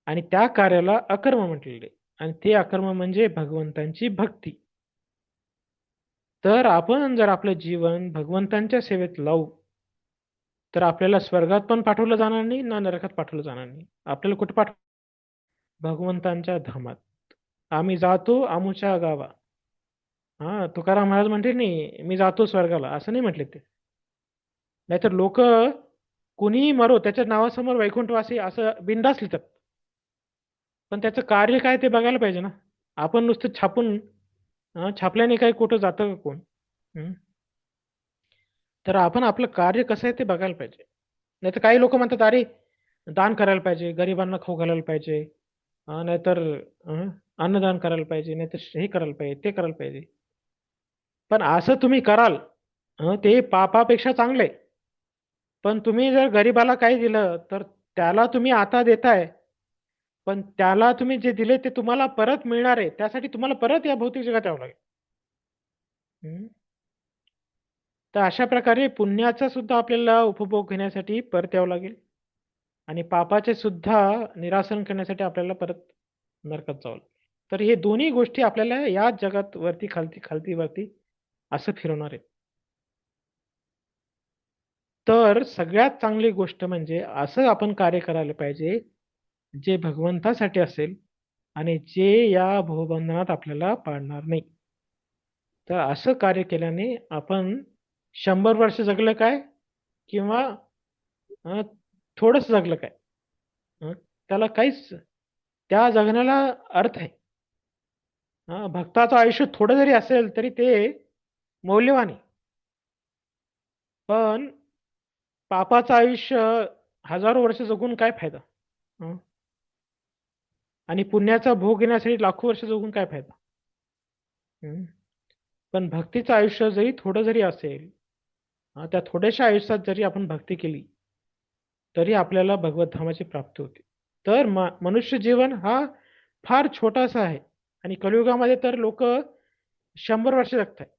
आणि त्या कार्याला अकर्म म्हटलेले, आणि ते अकर्म म्हणजे भगवंतांची भक्ती. तर आपण जर आपलं जीवन भगवंतांच्या सेवेत लावू, तर आपल्याला स्वर्गात पण पाठवलं जाणार नाही, ना नरकात पाठवलं जाणार नाही. आपल्याला कुठे भगवंतांच्या धामात. आम्ही जातो आमुच्या गावा. तुकाराम महाराज म्हणते नाही, मी जातो स्वर्गाला, असं नाही म्हटले ते. नाहीतर लोक कुणीही मरो, त्याच्या नावासमोर वैकुंठवासी असं बिनधास्त लिहितात. पण त्याचं कार्य काय ते बघायला पाहिजे ना. आपण नुसतं छापून छापल्याने काही कुठं जातं का कोण? हं? तर आपण आपलं कार्य कसं आहे ते बघायला पाहिजे. नाहीतर काही लोक म्हणतात, अरे दान करायला पाहिजे, गरिबांना खाऊ घालायला पाहिजे, नाहीतर अं, अन्नदान करायला पाहिजे, नाहीतर हे करायला पाहिजे, ते करायला पाहिजे. पण असं तुम्ही कराल, ते पापापेक्षा चांगले. पण तुम्ही जर गरिबाला काही दिलं तर त्याला तुम्ही आता देताय, पण त्याला तुम्ही जे दिले ते तुम्हाला परत मिळणार आहे, त्यासाठी तुम्हाला परत या भौतिक जगात यावं लागेल. हं? तर अशा प्रकारे पुण्याचा सुद्धा आपल्याला उपभोग घेण्यासाठी परत यावं लागेल आणि पापाचे सुद्धा निरासन करण्यासाठी आपल्याला परत नरकात जावं लागेल. तर हे दोन्ही गोष्टी आपल्याला या जगात वरती खालती खालती वरती असं फिरवणार आहेत. तर सगळ्यात चांगली गोष्ट म्हणजे असं आपण कार्य करायला पाहिजे जे भगवंतासाठी असेल आणि जे या भवबंधनात आपल्याला पाडणार नाही. तर असं कार्य केल्याने आपण 100 वर्ष जगलं काय किंवा अं, थोडंच जगलं काय, त्याला काहीच, त्या जगण्याला अर्थ आहे. भक्ताचं आयुष्य थोडं जरी असेल तरी ते मौल्यवान आहे. पण पापाचं आयुष्य हजारो वर्ष जगून काय फायदा? हं? आणि पुण्याचा भोग घेण्यासाठी लाखो वर्ष जगून काय फायदा? हं? पण भक्तीचं आयुष्य जरी थोडं जरी असेल, त्या थोड्याशा आयुष्यात जरी आपण भक्ती केली तरी आपल्याला भगवत धामाची प्राप्ती होते. तर मनुष्य जीवन हा फार छोटासा आहे आणि कलियुगामध्ये तर लोक 100 वर्ष जगतायत.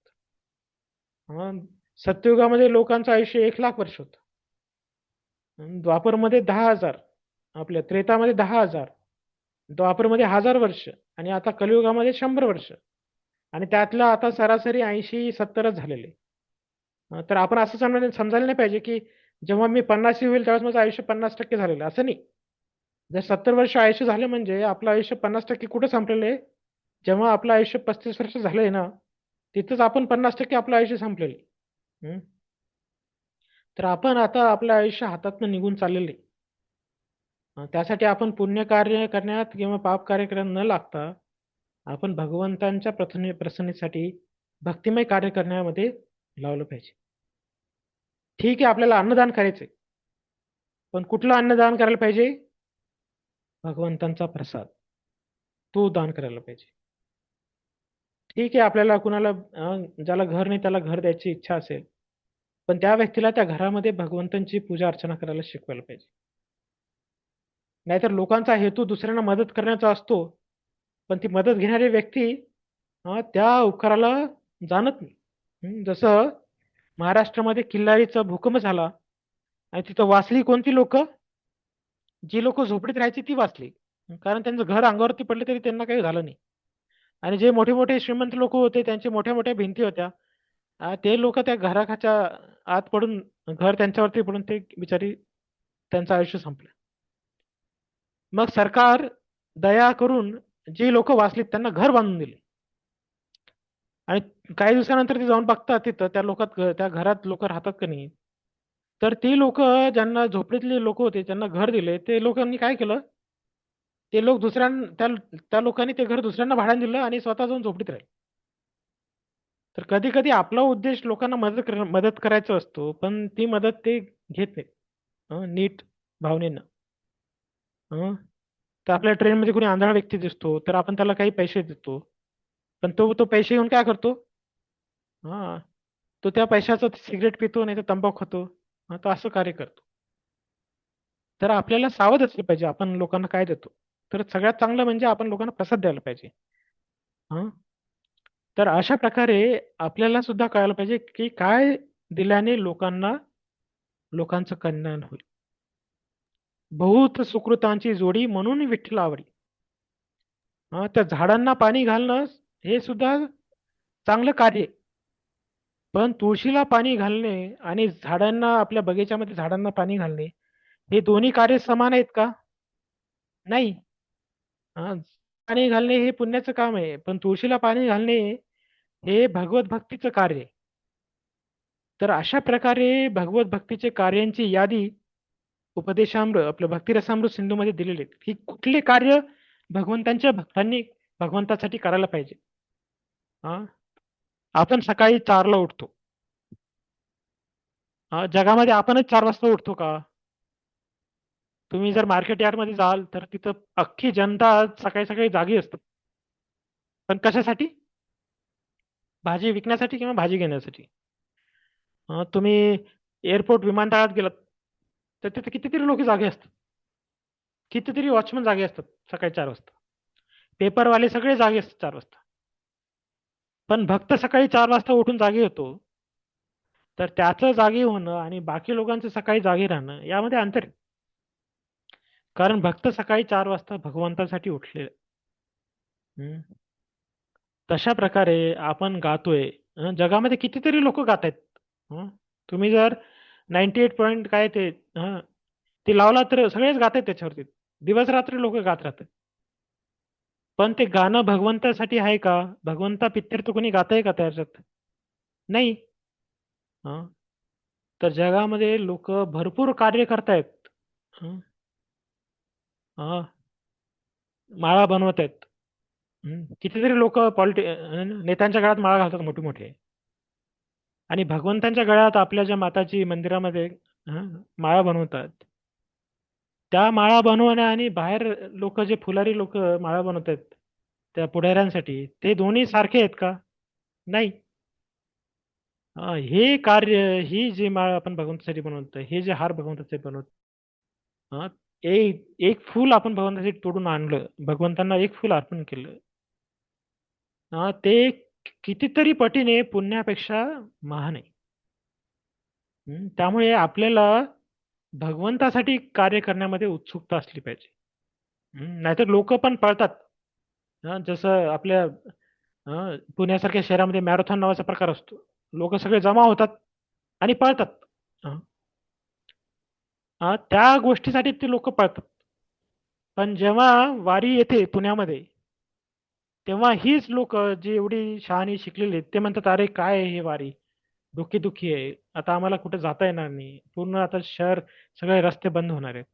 सत्ययुगामध्ये लोकांचं आयुष्य 1,00,000 वर्ष होतं. द्वापरमध्ये 10,000, आपल्या त्रेतामध्ये 10,000, द्वापरमध्ये 1,000 वर्ष आणि आता कलियुगामध्ये 100 वर्ष आणि त्यातलं आता सरासरी 80-70च झालेले. तर आपण असं समजायला नाही पाहिजे की जेव्हा मी 50 होईल त्यावेळेस माझं आयुष्य 50% झालेलं असं नाही. जर 70 वर्ष आयुष्य झालं म्हणजे आपलं आयुष्य 50% कुठं संपलेलं आहे? जेव्हा आपलं आयुष्य 35 वर्ष झालंय ना, तिथंच आपण 50% आपलं आयुष्य संपलेलं आहे. तर आपण आता आपलं आयुष्य हातातनं निघून चाललेलं आहे. त्यासाठी आपण पुण्य कार्य करण्यात किंवा पाप कार्य करण्यात न लागता आपण भगवंतांच्या प्रसन्नतेसाठी भक्तिमय कार्य करण्यामध्ये लावलं पाहिजे. ठीक आहे, आपल्याला अन्नदान करायचंय, पण कुठलं अन्नदान करायला पाहिजे? भगवंतांचा प्रसाद, तो दान करायला पाहिजे. ठीक आहे, आपल्याला कुणाला ज्याला घर नाही त्याला घर द्यायची इच्छा असेल, पण त्या व्यक्तीला त्या घरामध्ये भगवंतांची पूजा अर्चना करायला शिकवायला पाहिजे. नाहीतर लोकांचा हेतू दुसऱ्यांना मदत करण्याचा असतो, पण ती मदत घेणारी व्यक्ती त्या उपकाराला जाणत नाही. जसं महाराष्ट्रामध्ये किल्लारीचा भूकंप झाला आणि तिथं वाचली कोणती लोक? जी लोक झोपडीत राहायची ती वाचली, कारण त्यांचं घर अंगावरती पडले तरी त्यांना काही झालं नाही. आणि जे मोठे मोठे श्रीमंत लोक होते त्यांचे मोठ्या मोठ्या भिंती होत्या, ते लोक त्या घराच्या आत पडून, घर त्यांच्यावरती पडून ते बिचारी त्यांचं आयुष्य संपलं. मग सरकार दया करून जी लोक वाचलीत त्यांना घर बांधून दिले आणि काही दिवसानंतर ते जाऊन बघतात तिथं त्या लोकात त्या घरात लोक राहतात का नाही. तर ती लोक ज्यांना झोपडीतले लोक होते त्यांना घर दिले ते लोकांनी काय केलं, ते लोक त्या त्या लोकांनी ते घर दुसऱ्यांना भाड्याने दिलं आणि स्वतः जाऊन झोपडीत राहिले. तर कधी कधी आपला उद्देश लोकांना मदत करायचा असतो, पण ती मदत ते घेत नाहीत नीट भावनेनं. तर आपल्या ट्रेनमध्ये कोणी आंधळा व्यक्ती दिसतो तर आपण त्याला काही पैसे देतो, पण तो तो पैसे घेऊन काय करतो? हा, तो त्या पैशाचं सिगरेट पितो नाही तर तंबाखू खातो, तो असं कार्य करतो. तर आपल्याला सावध असलं पाहिजे आपण लोकांना काय देतो. तर सगळ्यात चांगलं म्हणजे आपण लोकांना प्रसाद द्यायला पाहिजे. हा, तर अशा प्रकारे आपल्याला सुद्धा कळायला पाहिजे की काय दिल्याने लोकांचं कल्याण होईल. बहुत सुकृतांची जोडी म्हणून विठ्ठल आवडी. त्या झाडांना पाणी घालणं हे सुद्धा चांगलं कार्य आहे. पण तुळशीला पाणी घालणे आणि झाडांना, आपल्या बगीच्यामध्ये झाडांना पाणी घालणे, हे दोन्ही कार्य समान आहेत का? नाही. हा, पाणी घालणे हे पुण्याचं काम आहे, पण तुळशीला पाणी घालणे हे भगवत भक्तीचं कार्य आहे. तर अशा प्रकारे भगवत भक्तीचे कार्यांची यादी उपदेशामृत, आपलं भक्तिरसामृत सिंधूमध्ये दिलेली आहे की कुठले कार्य भगवंतांच्या भक्तांनी भगवंतासाठी करायला पाहिजे. हा, आपण सकाळी 4ला उठतो. जगामध्ये आपणच 4 वाजता उठतो का? तुम्ही जर मार्केट यार्ड मध्ये जाल तर तिथं अख्खी जनता सकाळी सकाळी जागी असतात. पण कशासाठी? भाजी विकण्यासाठी किंवा भाजी घेण्यासाठी. तुम्ही एअरपोर्ट विमानतळात गेलात तर तिथे कितीतरी लोक जागे असतात. कितीतरी वॉचमन जागे असतात सकाळी 4 वाजता. पेपरवाले सगळे जागे असतात 4 वाजता. पण भक्त सकाळी 4 वाजता उठून जागे होतो, तर त्याचं जागे होणं आणि बाकी लोकांचं सकाळी जागे राहणं यामध्ये अंतर आहे. कारण भक्त सकाळी 4 वाजता भगवंतासाठी उठलेले. हम्म. तशा प्रकारे आपण गातोय. जगामध्ये कितीतरी लोक गात आहेत. तुम्ही जर 98 पॉईंट काय ते ते लावला तर सगळेच गात आहेत त्याच्यावरती. दिवस रात्र लोक गात राहतात. पण ते गाणं भगवंतासाठी आहे का? भगवंता पित्तर कोणी गातंय का त्याच्यात? नाही. हं. तर जगामध्ये लोक भरपूर कार्य करतायत. हं. हं. माळा बनवत आहेत. कितीतरी लोक नेत्यांच्या गळ्यात माळा घालतात मोठे मोठे. आणि भगवंतांच्या गळ्यात आपल्या ज्या माताजी मंदिरामध्ये माळा बनवतात, त्या माळा बनवण्या आणि बाहेर लोक जे फुलारी लोक माळा बनवत आहेत त्या पुढाऱ्यांसाठी, ते दोन्ही सारखे आहेत का? नाही. हे कार्य, ही जी माळ आपण भगवंतासाठी बनवतो, हे जे हार भगवंतासाठी बनवतो, हा, एक एक फूल आपण भगवंतासाठी तोडून आणलं, भगवंतांना एक फूल अर्पण केलं, ते कितीतरी पटीने पुण्यापेक्षा महान आहे. त्यामुळे आपल्याला भगवंतासाठी कार्य करण्यामध्ये उत्सुकता असली पाहिजे. नाहीतर लोक पण पळतात. जसं आपल्या पुण्यासारख्या शहरामध्ये मॅरेथॉन नावाचा प्रकार असतो. लोक सगळे जमा होतात आणि पळतात. हं. त्या गोष्टीसाठी ते लोक पळतात. पण जेव्हा वारी येते पुण्यामध्ये, तेव्हा हीच लोक जी एवढी शहाणी शिकलेली आहेत, ते म्हणतात अरे काय आहे हे वारी, दुःखी दुःखी आहे, आता आम्हाला कुठे जाता येणार नाही, पूर्ण आता शहर सगळे रस्ते बंद होणार आहेत.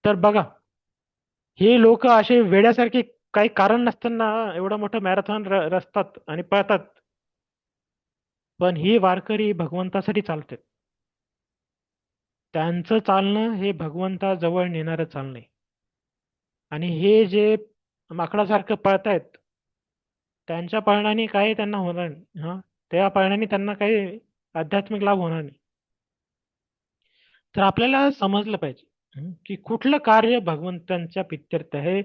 तर बघा, हे लोक असे वेड्यासारखे काही कारण नसताना एवढं मोठं मॅरेथॉन रचतात आणि पळतात. पण ही वारकरी भगवंतासाठी चालतात. त्यांचं चालणं हे भगवंताजवळ नेणारं चालणं आहे. आणि हे जे माकडासारखं पळतायत, त्यांच्या पळण्याने काही त्यांना होणार नाही. त्या पळण्याने त्यांना काही आध्यात्मिक लाभ होणार नाही. तर आपल्याला समजलं पाहिजे की कुठलं कार्य भगवंतांच्या प्रित्यर्थ आहे,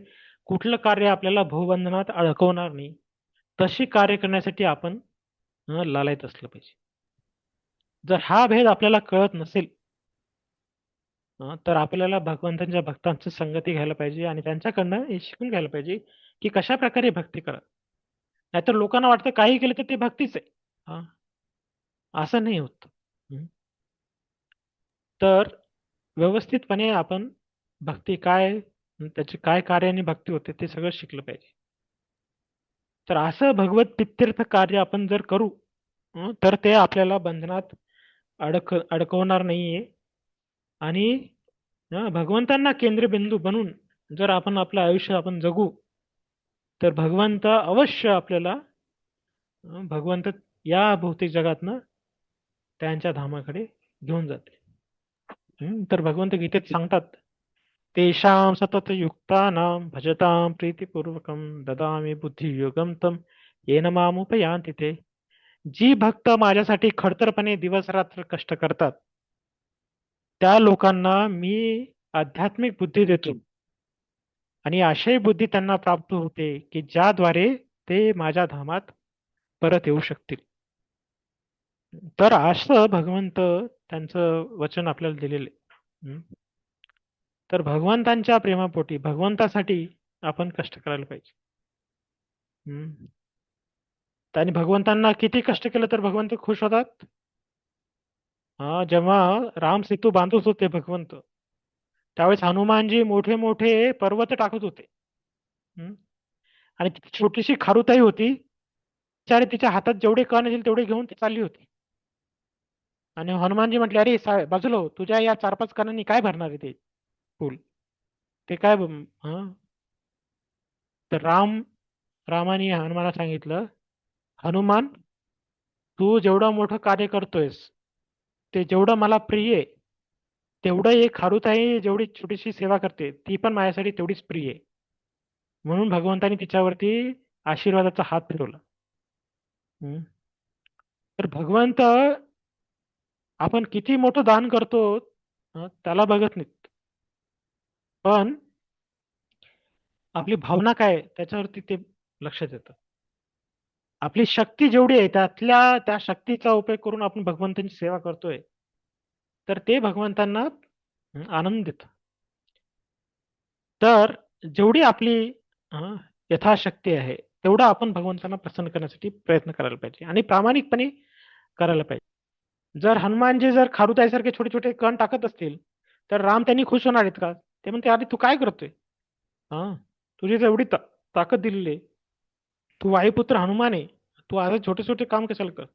कुठलं कार्य आपल्याला भवबंधनात अडकवणार नाही, तशी कार्य करण्यासाठी आपण लालायत असलं पाहिजे. जर हा भेद आपल्याला कळत नसेल, तर आपल्याला भगवंतांच्या भक्तांची संगती घ्यायला पाहिजे आणि त्यांच्याकडनं हे शिकून घ्यायला पाहिजे की कशा प्रकारे भक्ती करा. नाहीतर लोकांना वाटतं काही केलं तर ते भक्तीच आहे. असं नाही होत. तर व्यवस्थितपणे आपण भक्ती काय, त्याची काय कार्याने भक्ती होते ते सगळं शिकलं पाहिजे. तर असं भगवत प्रित्यर्थ कार्य आपण जर करू, तर ते आपल्याला बंधनात अडकवणार नाहीये. आणि भगवंतांना केंद्रबिंदू बनून जर आपण आपलं आयुष्य आपण जगू, तर भगवंत अवश्य आपल्याला भगवंत या भौतिक जगातनं त्यांच्या धामाकडे घेऊन जाते. तर भगवंत गीतेत सांगतात, तेषां सतत युक्तानां भजतां प्रीतिपूर्वकं ददामि बुद्धियोगं तं येन मामुपयान्ति ते. जी भक्त माझ्यासाठी खडतरपणे दिवस रात्र कष्ट करतात, त्या लोकांना मी आध्यात्मिक बुद्धी देतो आणि अशी बुद्धी त्यांना प्राप्त होते की ज्याद्वारे ते माझ्या धामात परत येऊ शकतील. तर असं भगवंत त्यांचं वचन आपल्याला दिलेलं आहे. तर भगवंतांच्या प्रेमापोटी भगवंतासाठी आपण कष्ट करायला पाहिजे. आणि भगवंतांना किती कष्ट केलं तर भगवंत खुश होतात? जेव्हा राम सेतू बांधत होते भगवंत, त्यावेळेस हनुमानजी मोठे मोठे पर्वत टाकत होते. आणि छोटीशी खारुताई होती, बिचारी तिच्या हातात जेवढे कण येईल तेवढे घेऊन ती चालली होती. आणि हनुमानजी म्हटले, अरे बाजूला हो, तुझ्या या 4-5 कणांनी काय भरणार आहे ते फुल, ते काय तर राम रामाने हनुमानाला सांगितलं, हनुमान, तू जेवढं मोठं कार्य करतोयस ते जेवढं मला प्रिय आहे, तेवढं एक खारुताई जेवढी छोटीशी सेवा करते ती पण माझ्यासाठी तेवढीच प्रिय आहे. म्हणून भगवंतानी तिच्यावरती आशीर्वादाचा हात फिरवला. हम्म. तर भगवंत आपण किती मोठं दान करतो त्याला बघत नाहीत, पण आपली भावना काय आहे, त्याच्यावरती ते लक्ष देतं. आपली शक्ती जेवढी आहे त्यातल्या त्या शक्तीचा उपयोग करून आपण भगवंतांची सेवा करतोय, तर ते भगवंतांना आनंद देतं. तर जेवढी आपली अं, यथाशक्ती आहे तेवढं आपण भगवंतांना प्रसन्न करण्यासाठी प्रयत्न करायला पाहिजे आणि प्रामाणिकपणे करायला पाहिजे. जर हनुमानजी जर खारुताईसारखे छोटे छोटे कण टाकत असतील तर राम त्यांनी खुश होणार आहेत का? ते म्हणते, अरे तू काय करतोय? हा, तुझी तर एवढी ताकद दिलेली आहे, तू वायुपुत्र हनुमान आहे, तू आता छोटे छोटे काम कशाला कर?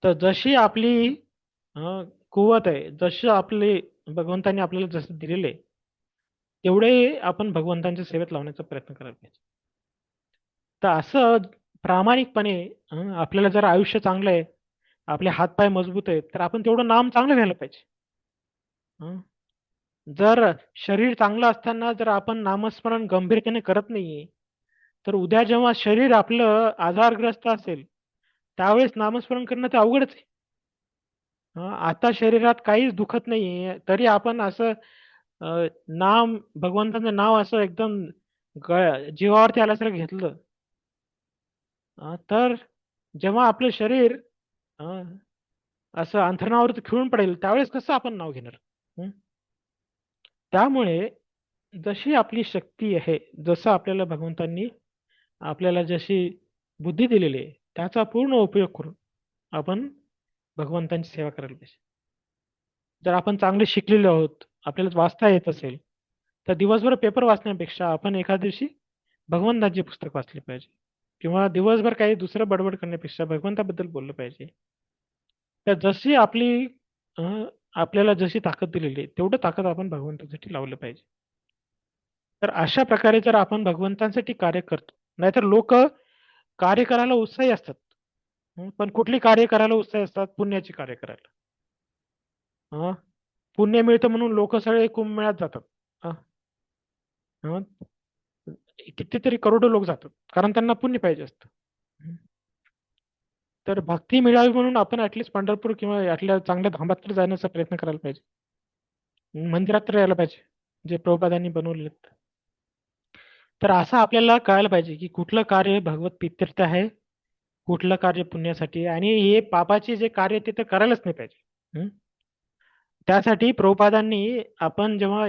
तर जशी आपली कुवत आहे, जशी आपले भगवंतांनी आपल्याला जसं दिलेले तेवढे आपण भगवंतांच्या सेवेत लावण्याचा प्रयत्न करायला पाहिजे. तर असं प्रामाणिकपणे आपल्याला जर आयुष्य चांगलं आहे, आपले हातपाय मजबूत आहेत, तर आपण तेवढं नाम चांगलं घ्यायला पाहिजे. हं. जर शरीर चांगलं असताना जर आपण नामस्मरण गंभीरतेने करत नाहीये, तर उद्या जेव्हा शरीर आपलं आजारग्रस्त असेल त्यावेळेस नामस्मरण करणं तर अवघडच आहे. आता शरीरात काहीच दुखत नाहीये तरी आपण असं नाम भगवंताचं नाव असं एकदम जीवावरती आल्यासारखं घेतलं, तर जेव्हा आपलं शरीर अं, असं अंथरुणावरती खिळून पडेल त्यावेळेस कसं आपण नाव घेणार? हं? त्यामुळे जशी आपली शक्ती आहे, जसं आपल्याला भगवंतांनी आपल्याला जशी बुद्धी दिलेली आहे त्याचा पूर्ण उपयोग करून आपण भगवंतांची सेवा करायला पाहिजे. जर आपण चांगले शिकलेले आहोत, आपल्याला वाचता येत असेल, तर दिवसभर पेपर वाचण्यापेक्षा आपण एखाद्या दिवशी भगवंतांचे पुस्तक वाचले पाहिजे किंवा दिवसभर काही दुसरं बडबड करण्यापेक्षा भगवंताबद्दल बोललं पाहिजे. तर जशी आपली अं, आपल्याला जशी ताकद दिलेली आहे तेवढं ताकद आपण भगवंतासाठी लावलं पाहिजे. तर अशा प्रकारे जर आपण भगवंतांसाठी कार्य करतो, नाहीतर लोक कार्य करायला उत्साही असतात, पण कुठली कार्य करायला उत्साही असतात? पुण्याची कार्य करायला. हं? पुण्य मिळतं म्हणून लोक सगळे कुंभमेळ्यात जातात. हं? हं? कितीतरी करोडो लोक जातात कारण त्यांना पुण्य पाहिजे असतं. हं? तर भक्ती मिळावी म्हणून आपण ऍटलीस्ट पंढरपूर किंवा यातल्या चांगल्या धामात तर जाण्याचा प्रयत्न करायला पाहिजे. मंदिरात तर यायला पाहिजे जे प्रभुपादांनी बनवले. तर असं आपल्याला कळायला पाहिजे की कुठलं कार्य भगवत प्रित्यर्थ आहे, कुठलं कार्य पुण्यासाठी आहे, आणि हे पापाचे जे कार्य ते तर करायलाच नाही पाहिजे. हं? त्यासाठी प्रभुपादांनी आपण जेव्हा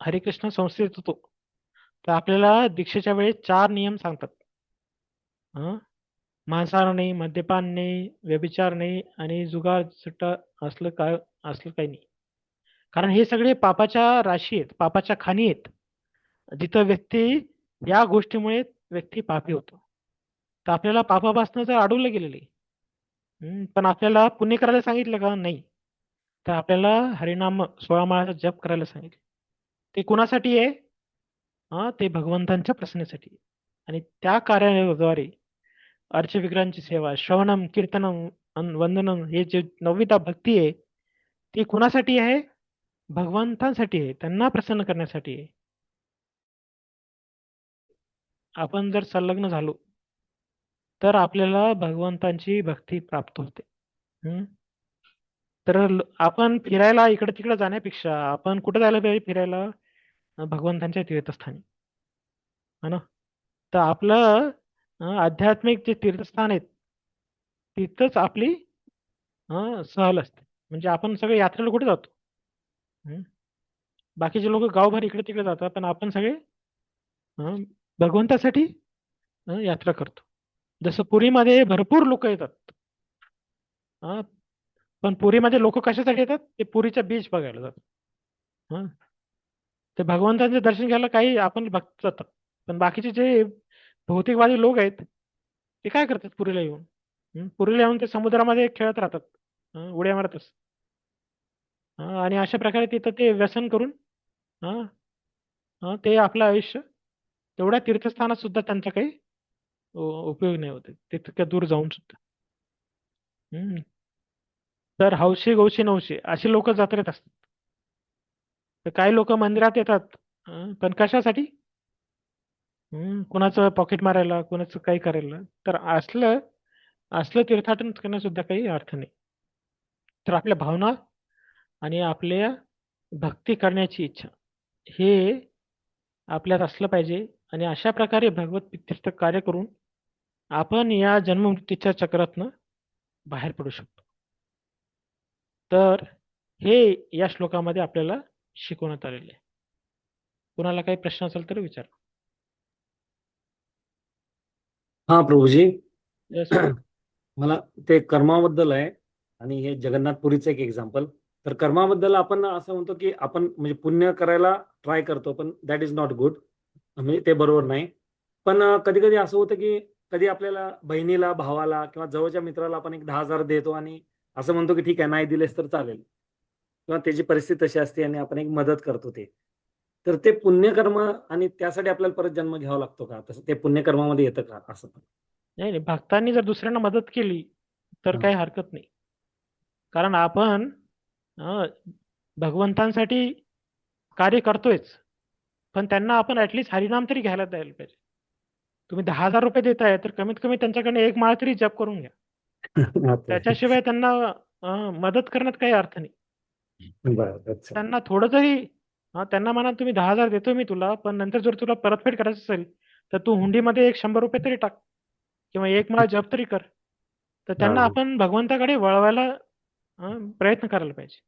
हरिकृष्ण संस्थेत होतो तर आपल्याला दीक्षेच्या वेळेस 4 नियम सांगतात. हं? मांसाहार नाही, मद्यपान नाही, व्यभिचार नाही आणि जुगार सुट्टा असलं काही नाही. कारण हे सगळे पापाच्या राशी आहेत, पापाच्या खाणी आहेत, जिथं व्यक्ती या गोष्टीमुळे व्यक्ती पापी होतो. तर आपल्याला पापापासून तर अडवलं गेलेलं आहे. पण आपल्याला पुण्य करायला सांगितलं का? नाही. तर आपल्याला हरिनाम 16 माळाचा जप करायला सांगितलं. ते कुणासाठी आहे? ते भगवंतांच्या प्रसन्नतेसाठी. आणि त्या कार्याद्वारे अर्चविग्रहांची सेवा, श्रवणम, कीर्तनम, वंदनम, हे जे 9वी भक्ती आहे ती कुणासाठी आहे? भगवंतांसाठी आहे, त्यांना प्रसन्न करण्यासाठी आहे. आपण जर संलग्न झालो तर आपल्याला भगवंतांची भक्ती प्राप्त होते. हम्म? तर आपण फिरायला इकडे तिकडे जाण्यापेक्षा आपण कुठे जायला पाहिजे फिरायला? भगवंतांच्या तीर्थस्थानी. है ना? तर आपलं आध्यात्मिक जे तीर्थस्थान आहेत तिथंच आपली सहल असते. म्हणजे आपण सगळे यात्रेला कुठे जातो? हं? बाकीचे लोक गावभर इकडे तिकडे जातात पण आपण सगळे अं, भगवंतासाठी यात्रा करतो. जसं पुरीमध्ये भरपूर लोक येतात. अं, पण पुरीमध्ये लोक कशासाठी येतात? ते पुरीच्या बीच बघायला जातात. हं? ते भगवंतांचे दर्शन घ्यायला काही आपण भक्त जातात, पण बाकीचे जे भौतिकवादी लोक आहेत ते काय करतात पुरीला येऊन? पुरीला येऊन ते समुद्रामध्ये खेळत राहतात, उड्या मारत असतात. आणि अशा प्रकारे तिथं ते व्यसन करून हं, ते आपलं आयुष्य तेवढ्या तीर्थस्थानात सुद्धा त्यांचा काही उपयोग नाही होते तितक्या दूर जाऊन सुद्धा. हम्म. तर हौशी गौशी नवशी अशी लोक जत्रेत असतात. तर काही लोक मंदिरात येतात पण कशासाठी? कुणाचं पॉकेट मारायला, कुणाचं काही करायला. तर असलं असलं तीर्थाटन करणं सुद्धा काही अर्थ नाही. तर आपल्या भावना आणि आपल्या भक्ती करण्याची इच्छा हे आपल्यात असलं पाहिजे. आणि अशा प्रकारे भगवत तीर्थ कार्य करून आपण या जन्ममृत्यूच्या चक्रातनं बाहेर पडू शकतो. तर हे या श्लोकामध्ये आपल्याला शिकवण्यात आलेले आहे. कुणाला काही प्रश्न असेल तर विचारा. हा प्रभूजी. Yes. मला ते कर्माबद्दल आहे आणि हे जगन्नाथपुरीचं एक एक्झाम्पल. तर कर्माबद्दल आपण असं म्हणतो की आपण म्हणजे पुण्य करायला ट्राय करतो, पण दॅट इज नॉट गुड, म्हणजे ते बरोबर नाही. पण कधी कधी असं होतं की कधी आपल्याला बहिणीला, भावाला किंवा जवळच्या मित्राला आपण एक 10,000 देतो आणि असं म्हणतो की ठीक आहे, नाही दिलेस तर चालेल, किंवा त्याची परिस्थिती तशी असते आणि आपण एक मदत करतो ते. तर ते पुण्यकर्म आणि त्यासाठी आपल्याला परत जन्म घ्यावा लागतो का? तसं ते पुण्यकर्मामध्ये येतं का असं? नाही नाही, भक्तांनी जर दुसऱ्यांना मदत केली तर हा. काही हरकत नाही. कारण आपण भगवंतांसाठी कार्य करतोयच, पण त्यांना आपण ऍटलिस्ट हरिनाम तरी घ्यायला द्यायला पाहिजे. तुम्ही 10,000 रुपये देताय तर कमीत कमी त्यांच्याकडे एक माळ तरी जप करून घ्या. त्याच्याशिवाय त्यांना मदत करण्यात काही अर्थ नाही. बरं, अच्छा. त्यांना थोडं तरी त्यांना म्हणा तुम्ही 10,000 देतो मी तुला, पण नंतर जर तुला परतफेड करायचं असेल तर तू हुंडीमध्ये एक 100 रुपये तरी टाक किंवा एक माळ जप तरी कर. तर त्यांना हा. आपण भगवंताकडे वळवायला प्रयत्न करायला पाहिजे.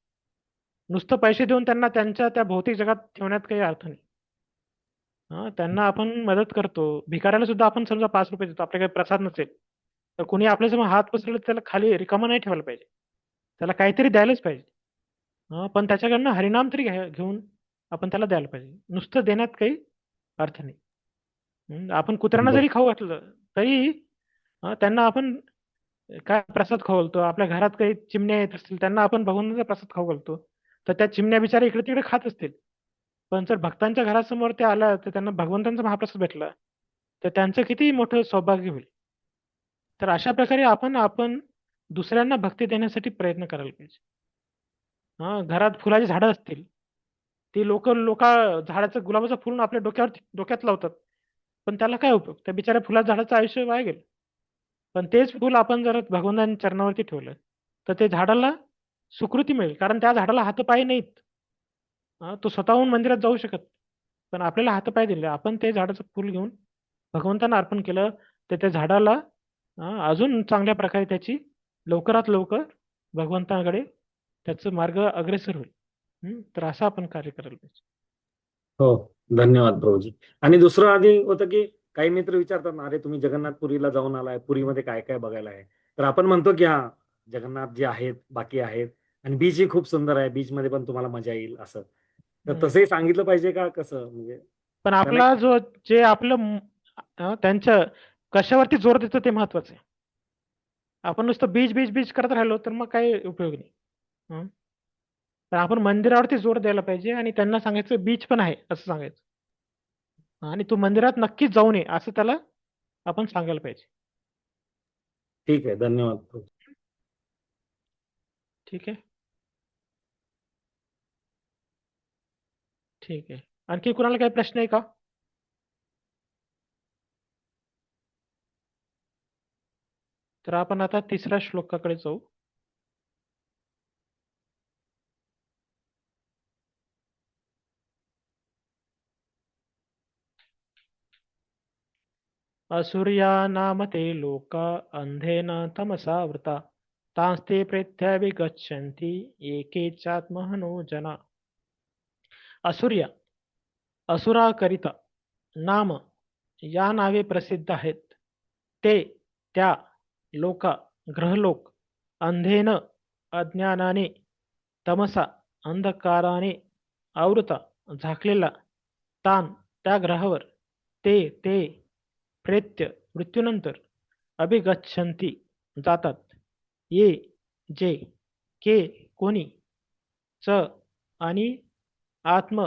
नुसतं पैसे देऊन त्यांना त्यांच्या त्या भौतिक जगात ठेवण्यात काही अर्थ नाही. त्यांना आपण मदत करतो. भिकाऱ्याला सुद्धा आपण समजा 5 रुपये देतो, आपल्याकडे प्रसाद नसेल तर कुणी आपल्यासमोर हात पसरला तर त्याला खाली रिकामा नाही ठेवायला पाहिजे, त्याला काहीतरी द्यायलाच पाहिजे. पण त्याच्याकडनं हरिनाम तरी घेऊन आपण त्याला द्यायला पाहिजे. नुसतं देण्यात काही अर्थ नाही. आपण कुत्र्यांना जरी खाऊ घातलं तरी त्यांना आपण काय प्रसाद खाऊ घालतो. आपल्या घरात काही चिमण्या येत असतील त्यांना आपण भगवंताचा प्रसाद खाऊ घालतो, तर त्या चिमण्या बिचाऱ्या इकडे तिकडे खात असतील. पण जर भक्तांच्या घरासमोर ते आला तर त्यांना भगवंतांचा महाप्रसाद भेटला तर त्यांचं किती मोठं सौभाग्य होईल. तर अशा प्रकारे आपण आपण दुसऱ्यांना भक्ती देण्यासाठी प्रयत्न करायला पाहिजे. घरात फुलाची झाडं असतील, ती लोक झाडाचं गुलाबाचं फुल आपल्या डोक्यात लावतात, पण त्याला काय उपयोग? त्या बिचाऱ्या झाडाचं आयुष्य वाया गेलं. पण तेच फुल आपण जर भगवंतांच्या चरणावरती ठेवलं तर ते झाडाला सुकृती मिळेल, कारण त्या झाडाला हातपाय नाहीत. तो स्वतःहून मंदिरात जाऊ शकत, पण आपल्याला हातपाय दिले. आपण ते झाडाचं फुल घेऊन भगवंतांना अर्पण केलं तर त्या झाडाला अजून चांगल्या प्रकारे त्याची लवकरात लवकर भगवंताकडे त्याचं मार्ग अग्रेसर होईल. तर असं आपण कार्य करायला पाहिजे. हो, धन्यवाद प्रभूजी. आणि दुसरं आधी होतं की काही मित्र विचारतात ना, अरे तुम्ही जगन्नाथपुरीला जाऊन आलाय, पुरीमध्ये काय काय बघायला आहे? तर आपण म्हणतो की हा, जगन्नाथ जे आहेत बाकी आहेत आणि बीच ही खूप सुंदर आहे, बीच मध्ये पण तुम्हाला मजा येईल असं. तर तसंही सांगितलं पाहिजे का कसं? म्हणजे पण आपला जे आपलं त्यांच्या कशावरती जोर देतो ते महत्वाचं आहे. आपण नुसतं बीच बीच बीच करत राहिलो तर मग काही उपयोग नाही. तर आपण मंदिरावरती जोर द्यायला पाहिजे आणि त्यांना सांगायचं बीच पण आहे असं सांगायचं. आणि तू मंदिरात नक्कीच जाऊन ये असं त्याला आपण सांगायला पाहिजे. ठीक आहे, धन्यवाद प्रभूजी. ठीक आहे. ठीक आहे. आणखी कुणाला काही प्रश्न आहे का? तर आपण आता तिसऱ्या श्लोकाकडे जाऊ. असुर्या नाम ते लोका अंधेन तमसा वृता तांस्ते प्रेत्याभिगच्छन्ति एके चात्महनो जना. असुर्या असुराकरिता नाम या नावे प्रसिद्ध आहेत. ते त्या लोका ग्रहलोक अंधेन अज्ञानाने तमसा अंधकाराने आवृता झाकलेला तान त्या ग्रहावर ते प्रेत्य मृत्यूनंतर अभिगच्छन्ति जातात. ये जे के कोणी च आणि आत्म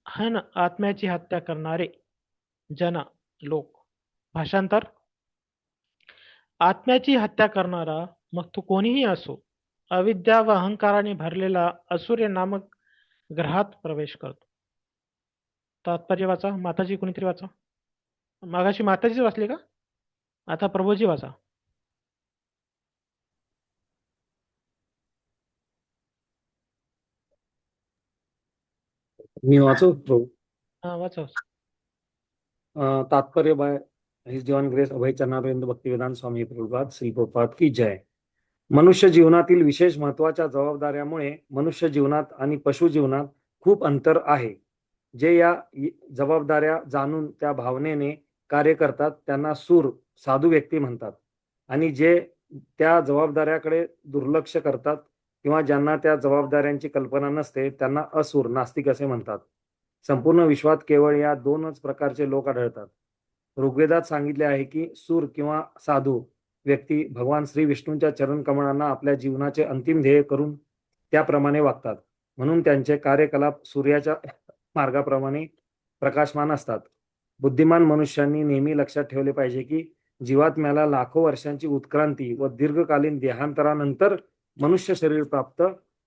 हन आत्म्याची हत्या करणारे जन लोक. भाषांतर. आत्म्याची हत्या करणारा, मग तो कोणीही असो, अविद्या व अहंकाराने भरलेला असूर्य नामक ग्रहात प्रवेश करतो. तात्पर्य वाचा. माताजी कोणीतरी वाचा. मागाशी माताजीच वाचली का? आता प्रभूजी वाचा. मी वाचू प्रभू. हा वाचा. तात्पर्य बाय हिज डिवाइन ग्रेस अभय चरणारविंद भक्तिवेदांत स्वामी प्रभुपाद श्री प्रभुपाद की जय. मनुष्य जीवनातील विशेष महत्वाच्या जबाबदाऱ्यामुळे मनुष्य जीवनात आणि पशु जीवनात खूप अंतर आहे. जे या जबाबदाऱ्या जाणून त्या भावनेने कार्य करतात त्यांना सूर साधू व्यक्ती म्हणतात, आणि जे त्या जबाबदाऱ्याकडे दुर्लक्ष करतात किंवा ज्यांना त्या जबाबदाऱ्यांची कल्पना नसते त्यांना असुर नास्तिक असे म्हणतात. संपूर्ण विश्वात केवळ या दोनच प्रकारचे लोक आढळतात. ऋग्वेदात सांगितले आहे की सूर किंवा साधू व्यक्ती भगवान श्री विष्णूंच्या चरण कमळांना आपल्या जीवनाचे अंतिम ध्येय करून त्याप्रमाणे वागतात, म्हणून त्यांचे कार्यकलाप सूर्याच्या मार्गाप्रमाणे प्रकाशमान असतात. बुद्धिमान मनुष्यांनी नेहमी लक्षात ठेवले पाहिजे की जीवात्म्याला लाखो वर्षांची उत्क्रांती व दीर्घकालीन देहांतरानंतर मनुष्य शरीर प्राप्त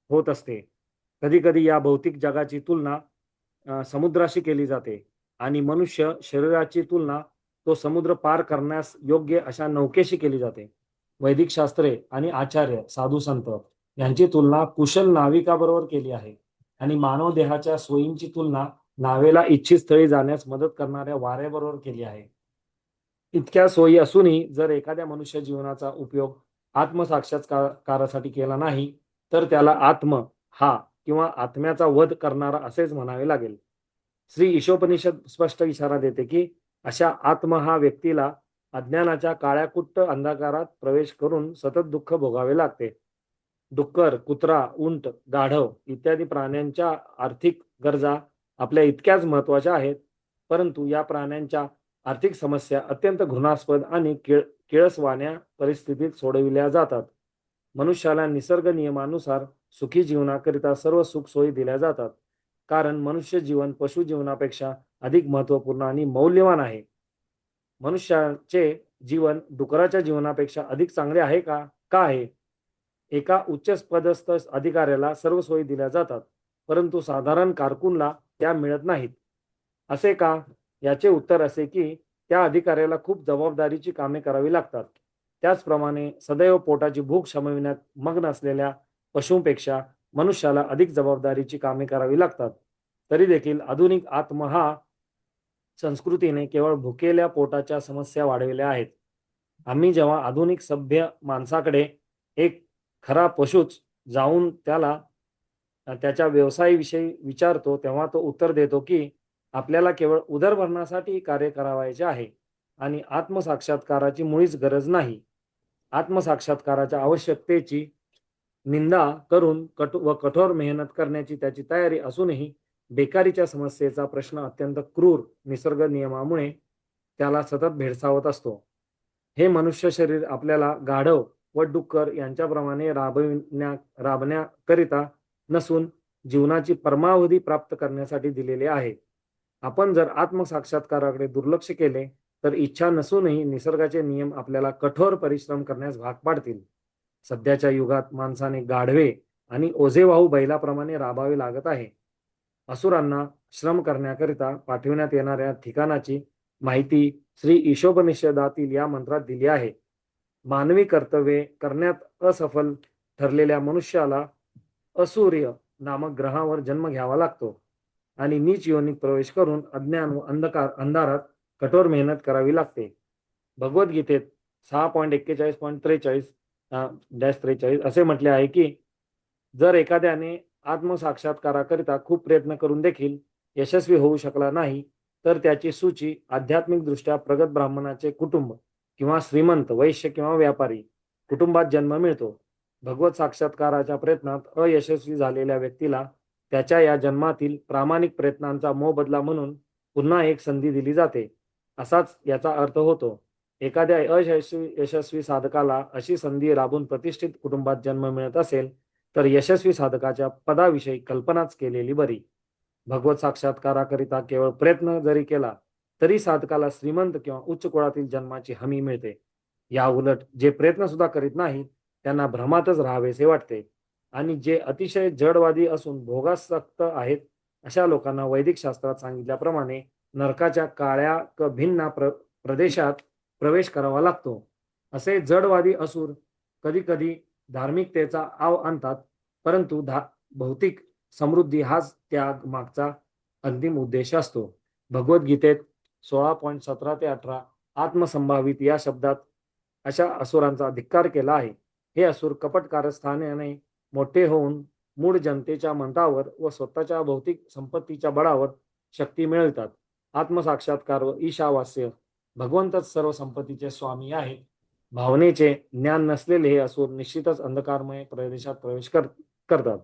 होत असते. कधी कधी या भौतिक जगाची तुलना समुद्राशी केली जाते आणि मनुष्य शरीराची तुलना तो समुद्र पार करण्यास योग्य अशा नौकेशी केली जाते. वैदिक शास्त्रे आणि आचार्य साधू संत यांची तुलना कुशल नाविकाबरोबर केली आहे आणि मानव देहाच्या सोयींची तुलना नावेला इच्छित स्थळी जाण्यास मदत करणाऱ्या वाऱ्याबरोबर केली आहे. इतक्या सोयी असूनही जर एखाद्या मनुष्य जीवनाचा उपयोग आत्मसाक्षात्कारासाठी केला नाही तर त्याला आत्म हा किंवा आत्म्याचा वध करणारा असेच म्हणावे लागेल. श्री ईशोपनिषद स्पष्ट इशारा देते की अशा आत्म हा व्यक्तीला अज्ञानाच्या काळ्याकुट्ट अंधकारात प्रवेश करून सतत दुःख भोगावे लागते. डुक्कर, कुत्रा, उंट, गाढव इत्यादी प्राण्यांच्या आर्थिक गरजा आपल्या इतक्याच महत्वाच्या आहेत, परंतु या प्राण्यांच्या आर्थिक समस्या अत्यंत घृणास्पद आणि किळसवाण्या परिस्थितीत सोडविल्या जातात. मनुष्याला निसर्ग नियमानुसार सुखी जीवनाकरिता सर्व सुख सोयी दिल्या जातात, कारण मनुष्य जीवन पशु जीवनापेक्षा अधिक महत्वपूर्ण आणि मौल्यवान आहे. मनुष्याचे जीवन डुकराच्या जीवनापेक्षा अधिक चांगले आहे का? का आहे? एका उच्च पदस्थ अधिकाऱ्याला सर्व सोयी दिल्या जातात, परंतु साधारण कारकूनला त्या मिळत नाहीत. असे का? याचे उत्तर असे की त्या अधिकाऱ्याला खूप जबाबदारीची कामे करावी लागतात. त्याचप्रमाणे सदैव पोटाची भूक शमविण्यात मग्न असलेल्या पशुंपेक्षा मनुष्याला अधिक जबाबदारीची कामे करावी लागतात. तरी देखील आधुनिक आत्म हा संस्कृतीने केवळ भुकेल्या पोटाच्या समस्या वाढविल्या आहेत. आम्ही जेव्हा आधुनिक सभ्य माणसाकडे एक खरा पशुच जाऊन त्याला त्याच्या व्यवसायाविषयी विचारतो तेव्हा तो उत्तर देतो की आपल्याला केवळ उदरभरणासाठी कार्य करावायचे आहे आणि आत्मसाक्षात्काराची मुळीच गरज नाही. आत्मसाक्षात्काराच्या आवश्यकतेची निंदा करून कठोर मेहनत करण्याची त्याची तयारी असूनही बेकारीच्या समस्येचा प्रश्न अत्यंत क्रूर निसर्ग नियमामुळे त्याला सतत भेडसावत असतो. हे मनुष्य शरीर आपल्याला गाढव व डुक्कर यांच्याप्रमाणे राबण्याकरिता नसून जीवनाची परमावधी प्राप्त करण्यासाठी दिलेले आहे. आपण जर आत्मसाक्षात्काराकडे दुर्लक्ष केले तर इच्छा नसूनही निसर्गाचे नियम आपल्याला कठोर परिश्रम करण्यास भाग पाडतील. सध्याच्या युगात माणसाने गाढवे आणि ओझेवाहू बैलाप्रमाणे राबावे लागत आहे. असुरांना श्रम करण्याकरिता पाठविण्यात येणाऱ्या ठिकाणाची माहिती श्री ईशोपनिषदातील या मंत्रात दिली आहे. मानवी कर्तव्ये करण्यात असफल ठरलेल्या मनुष्याला असूर्य नामक ग्रहावर जन्म घ्यावा लागतो आणि नीच योनीत प्रवेश करून अज्ञान व अंधारात कठोर मेहनत करावी लागते. भगवद्गीतेत 6.41.43 असे म्हटले आहे की जर एखाद्याने आत्मसाक्षात्काराकरिता खूप प्रयत्न करून देखील यशस्वी होऊ शकला नाही तर त्याची सूची आध्यात्मिक दृष्ट्या प्रगत ब्राह्मणाचे कुटुंब किंवा श्रीमंत वैश्य किंवा व्यापारी कुटुंबात जन्म मिळतो. भगवत साक्षात्काराच्या प्रयत्नात अयशस्वी झालेल्या व्यक्तीला त्याच्या या जन्मातील प्रामाणिक प्रयत्नांचा मोबदला म्हणून पुन्हा एक संधी दिली जाते, असाच याचा अर्थ होतो. एखाद्या यशस्वी साधकाला अशी संधी राबून प्रतिष्ठित कुटुंबात जन्म मिळत असेल तर यशस्वी साधकाच्या पदाविषयी कल्पनाच केलेली बरी. भगवत साक्षात्काराकरिता केवळ प्रयत्न जरी केला तरी साधकाला श्रीमंत किंवा उच्च कुळातील जन्माची हमी मिळते. या उलट जे प्रयत्न सुद्धा करीत नाहीत त्यांना भ्रमातच राहावेसे वाटते आणि जे अतिशय जडवादी असून भोगासक्त आहेत अशा लोकांना वैदिक शास्त्रात सांगितल्याप्रमाणे नरकाच्या काळ्या भिन्न प्रदेशात प्रवेश करावा लागतो. असे जडवादी असुर कधी कधी धार्मिकतेचा आव आणतात, परंतु भौतिक समृद्धी हाच त्या मागचा अंतिम उद्देश असतो. भगवद्गीतेत 16.17 ते 18 आत्मसंभावित या शब्दात अशा असुरांचा धिक्कार केला आहे. हे असुर कपट कारस्थानाने मोठे होऊन मूळ जनतेच्या मतावर व स्वतःच्या भौतिक संपत्तीच्या बळावर शक्ती मिळवतात. आत्मसाक्षात्कार व ईशावास्य भगवंतच सर्व संपत्तीचे स्वामी आहेत. भावनेचे ज्ञान नसलेले हे असुर निश्चितच अंधकारमय प्रदेशात प्रवेश करतात.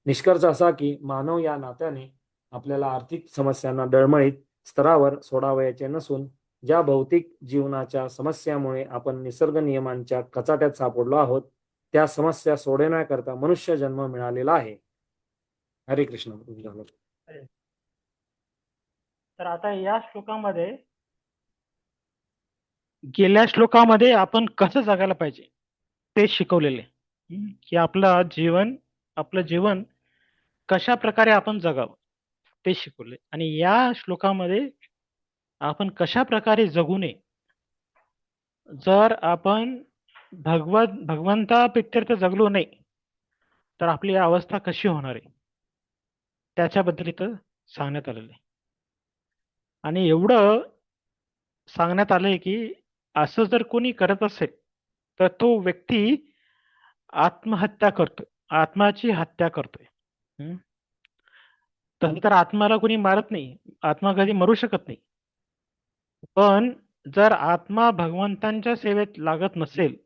निष्कर्ष असा की मानव या नात्याने आपल्याला आर्थिक समस्यांना डळमळीत स्तरावर सोडावयाचे नसून ज्या भौतिक जीवनाच्या समस्यामुळे आपण निसर्ग नियमांच्या कचाट्यात सापडलो आहोत त्या समस्या सोडवण्याकरता मनुष्य जन्म मिळालेला आहे. हरे कृष्ण. तर आता या श्लोकामध्ये गेल्या श्लोकामध्ये आपण कसं जगायला पाहिजे ते शिकवलेले, की आपलं जीवन कशा प्रकारे आपण जगावं ते शिकवले. आणि या श्लोकामध्ये आपण कशा प्रकारे जगू नये, जर आपण भगवंताप्रित्यर्थ जगलो नाही तर आपली अवस्था कशी होणार आहे त्याच्याबद्दल इथं सांगण्यात आलेलं आहे. आणि एवढं सांगण्यात आलंय की असं जर कोणी करत असेल तर तो व्यक्ती आत्महत्या करतोय, आत्माची हत्या करतोय. तसं तर आत्माला कोणी मारत नाही, आत्मा कधी मरू शकत नाही. पण जर आत्मा भगवंतांच्या सेवेत लागत नसेल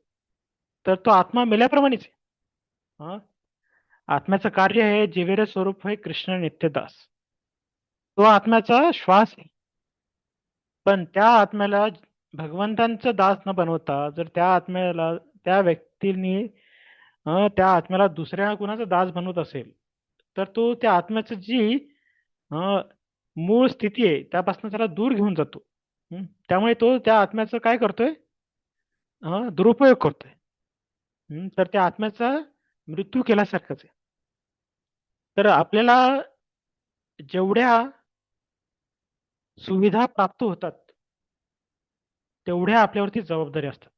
तर तो आत्मा मेल्याप्रमाणेच आहे. आत्म्याचं कार्य आहे जिवेर स्वरूप आहे कृष्ण नित्यदास, तो आत्म्याचा श्वास आहे. पण त्या आत्म्याला भगवंतांचं दास न बनवता जर त्या व्यक्तीने त्या आत्म्याला दुसऱ्या कुणाचा दास बनवत असेल तर तो त्या आत्म्याचं जी मूळ स्थिती आहे त्यापासून त्याला दूर घेऊन जातो. त्यामुळे तो त्या आत्म्याचं काय करतोय, दुरुपयोग करतोय. तर त्या आत्म्याचा मृत्यू केल्यासारखंच आहे. तर आपल्याला जेवढ्या सुविधा प्राप्त होतात तेवढ्या आपल्यावरती जबाबदारी असतात.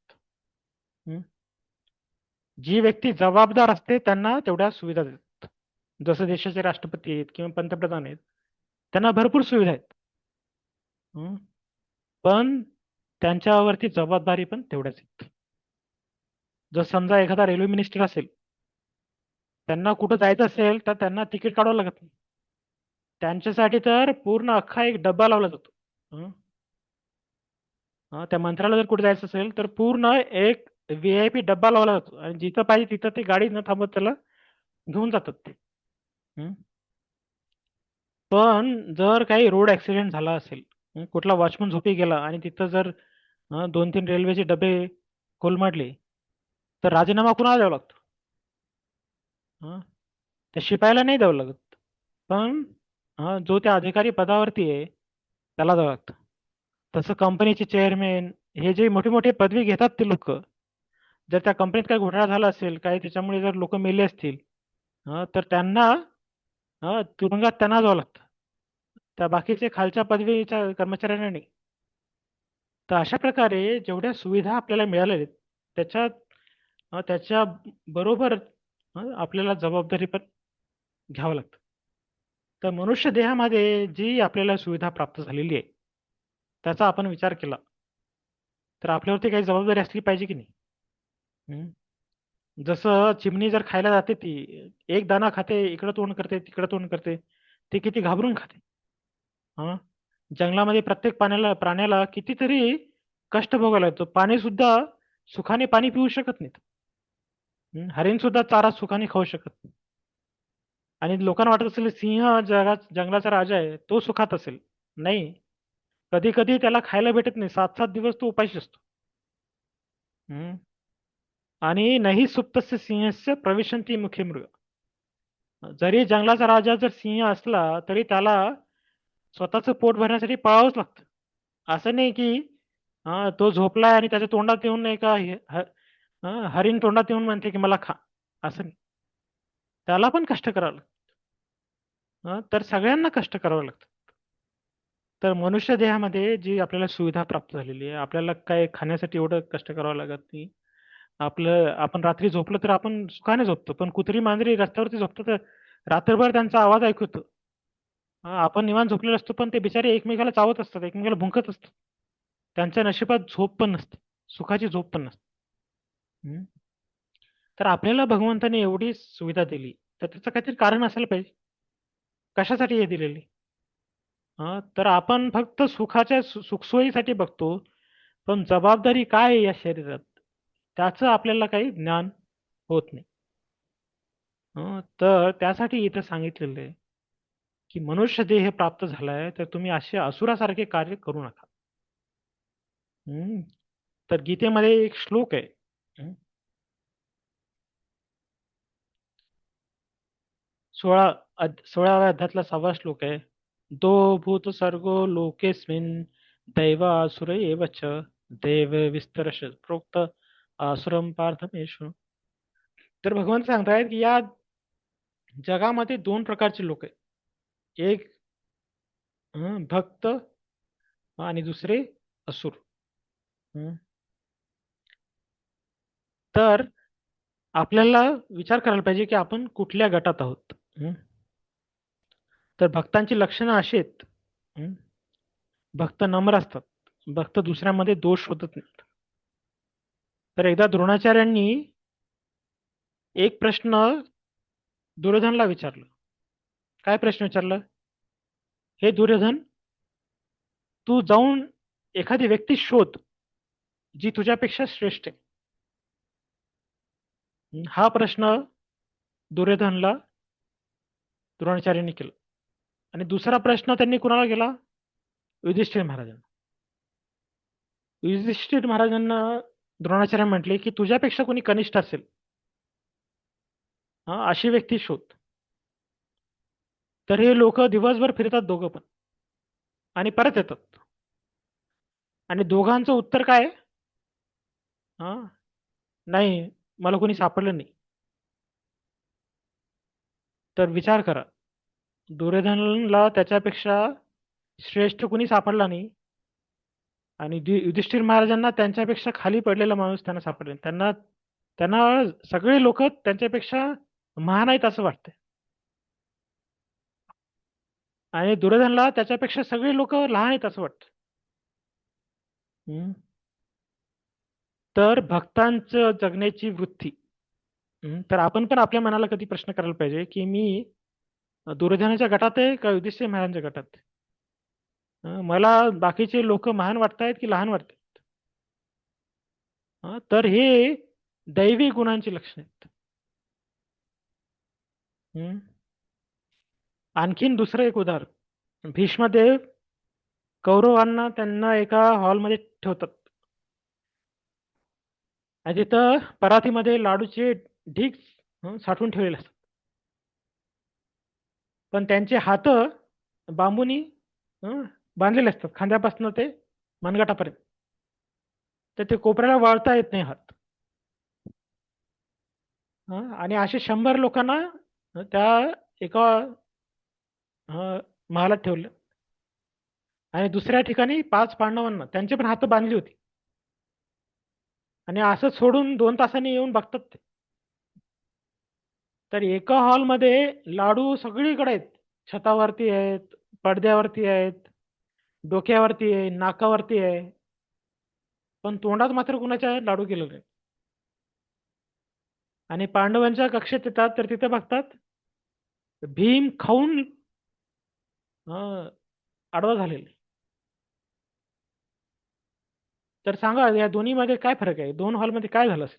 जी व्यक्ती जबाबदार असते त्यांना तेवढ्या सुविधा देतात. जसं देशाचे राष्ट्रपती आहेत किंवा पंतप्रधान आहेत त्यांना भरपूर सुविधा आहेत, पण त्यांच्यावरती जबाबदारी पण तेवढ्याच आहेत. जर समजा एखादा रेल्वे मिनिस्टर असेल, त्यांना कुठं जायचं असेल तर त्यांना तिकीट काढावं लागत नाही. त्यांच्यासाठी तर पूर्ण अख्खा एक डब्बा लावला जातो. त्या मंत्र्याला जर कुठे जायचं असेल तर पूर्ण एक VIP डब्बा लावला जातो आणि जिथं पाहिजे तिथं ते गाडी न थांबत त्याला घेऊन जातात ते. पण जर काही रोड ऍक्सिडेंट झाला असेल, कुठला वॉचमन झोपी गेला आणि तिथं जर 2-3 रेल्वेचे डबे कोलमडले तर राजीनामा कुणाला द्यावा लागतो? त्या शिपायाला नाही द्यावं लागत, पण जो त्या अधिकारी पदावरती आहे त्याला द्यावं लागतं. तसं कंपनीचे चेअरमॅन हे जे मोठे मोठे पदवी घेतात ते लोक, जर त्या कंपनीत काही घोटाळा झाला असेल, काही त्याच्यामुळे जर लोक मेले असतील तर त्यांना तुरुंगात त्यांना जावं लागतं, त्या बाकीचे खालच्या पदवीच्या कर्मचाऱ्यांना नाही. तर अशा प्रकारे जेवढ्या सुविधा आपल्याला मिळाल्या आहेत त्याच्या बरोबर आपल्याला जबाबदारी पण घ्यावं लागतं. तर मनुष्य देहामध्ये जी आपल्याला सुविधा प्राप्त झालेली आहे त्याचा आपण विचार केला तर आपल्यावरती काही जबाबदारी असली पाहिजे की नाही. जसं चिमणी जर खायला जाते, ती एक दाना खाते, इकडं तोंड करते तिकडं तोंड करते, ती किती घाबरून खाते. जंगलामध्ये प्रत्येक प्राण्याला कितीतरी कष्ट भोगायला लागतो. पाणी सुद्धा सुखाने पाणी पिऊ शकत नाहीत. हरिण सुद्धा चारा सुखाने खाऊ शकत नाही. आणि लोकांना वाटत असेल सिंह जंगलाचा राजा आहे, तो सुखात असेल. नाही, कधी कधी त्याला खायला भेटत नाही, 7-7 दिवस तो उपाशी असतो. आणि नाही सुप्तस्य सिंहस्य प्रविशन्ति मुखे मृग. जरी जंगलाचा राजा जर सिंह असला तरी त्याला स्वतःचं पोट भरण्यासाठी पळावंच लागतं. असं नाही की तो झोपलाय आणि त्याच्या तोंडात येऊन नाही का हरिण तोंडात येऊन म्हणते की मला खा. असं नाही. त्याला पण कष्ट करावं लागतं. तर सगळ्यांना कष्ट करावं लागतं. तर मनुष्य देहामध्ये जी आपल्याला सुविधा प्राप्त झालेली आहे, आपल्याला काय खाण्यासाठी एवढं कष्ट करावं लागत नाही. आपण रात्री झोपलो तर आपण सुखाने झोपतो, पण कुत्री मांजरी रस्त्यावरती झोपतात तर रात्रभर त्यांचा आवाज ऐकू येतो. आपण निवांत झोपलेलो असतो, पण ते बिचारे एकमेकाला चावत असतात, एकमेकाला भुंकत असतात. त्यांच्या नशिबात झोप पण नसते, सुखाची झोप पण नसते. हम्म. तर आपल्याला भगवंताने एवढी सुविधा दिली, तर त्याचं काहीतरी कारण असायला पाहिजे. कशासाठी हे दिलेली? तर आपण फक्त सुखाच्या सुखसोयीसाठी बघतो, पण जबाबदारी काय आहे या शरीरात त्याचं आपल्याला काही ज्ञान होत नाही. तर त्यासाठी इथं सांगितलेलं आहे की मनुष्य देह प्राप्त झालाय तर तुम्ही असे असुरासारखे कार्य करू नका. हम्म. तर गीतेमध्ये एक श्लोक आहे. हम्म. 16व्या अध्यायातला 6वा श्लोक आहे. दो भूत सर्गो लोकेस्मिन दैव असुर एव च देव विस्तरश प्रोक्त आसुरम पार्थमेशु. तर भगवान सांगतायत की या जगामध्ये दोन प्रकारचे लोक आहेत. एक भक्त आणि दुसरे असुर. हं. तर आपल्याला विचार करायला पाहिजे की आपण कुठल्या गटात आहोत. हं. तर भक्तांची लक्षणं अशी आहेत. हं. भक्त नम्र असतात. भक्त दुसऱ्यामध्ये दोष शोधत नाहीत. तर एकदा द्रोणाचार्यांनी एक प्रश्न दुर्योधनला विचारलं. काय प्रश्न विचारलं? हे दुर्योधन, तू जाऊन एखादी व्यक्ती शोध जी तुझ्यापेक्षा श्रेष्ठ आहे. हा प्रश्न दुर्योधनला द्रोणाचार्यांनी केला. आणि दुसरा प्रश्न त्यांनी कुणाला केला? युधिष्ठिर महाराजांना. युधिष्ठिर महाराजांना द्रोणाचार्य म्हटले की तुझ्यापेक्षा कोणी कनिष्ठ असेल अशी व्यक्ती शोध. तर हे लोक दिवसभर फिरतात दोघं पण आणि परत येतात आणि दोघांचं उत्तर काय? हा, नाही मला कोणी सापडलं नाही. तर विचार करा, दुर्योधनला त्याच्यापेक्षा श्रेष्ठ कोणी सापडला नाही आणि युधिष्ठिर महाराजांना त्यांच्यापेक्षा खाली पडलेला माणूस त्यांना सापडला. त्यांना त्यांना सगळे लोक त्यांच्यापेक्षा महान आहेत असं वाटतंय आणि दुर्योधनला त्याच्यापेक्षा सगळे लोक लहान आहेत असं वाटतं. तर भक्तांचं जगण्याची वृत्ती. तर आपण पण आपल्या मनाला कधी प्रश्न करायला पाहिजे की मी दुर्योधनाच्या गटात आहे का युधिष्ठिर महाराजांच्या गटात आहे? मला बाकीचे लोक महान वाटतायत की लहान वाटतायत? तर हे दैवी गुणांची लक्षणे आहेत. आणखीन दुसरं एक उदाहरण, भीष्मदेव कौरवांना त्यांना एका हॉलमध्ये ठेवतात आणि तिथं परातीमध्ये लाडूचे ढीग साठवून ठेवलेले असतात, पण त्यांचे हात बांबूनी बांधलेले असतात खांद्यापासून ते मनगटापर्यंत. तर ते कोपऱ्याला वाळता येत नाही हात. आणि असे 100 लोकांना त्या एका महालात ठेवलं आणि दुसऱ्या ठिकाणी 5 पांडवांना त्यांचे पण हात बांधली होती आणि असं सोडून 2 तासांनी येऊन बघतात ते. तर एका हॉलमध्ये लाडू सगळीकडे आहेत, छतावरती आहेत, पडद्यावरती आहेत, डोक्यावरती आहे, नाकावरती आहे, पण तोंडात मात्र कुणाच्या लाडू गेलेले नाही. आणि पांडवांच्या कक्षेत येतात तर तिथे बघतात भीम खाऊन आडवा झालेले. तर सांगा या दोन्ही मध्ये काय फरक आहे? दोन हॉलमध्ये काय झालं असेल?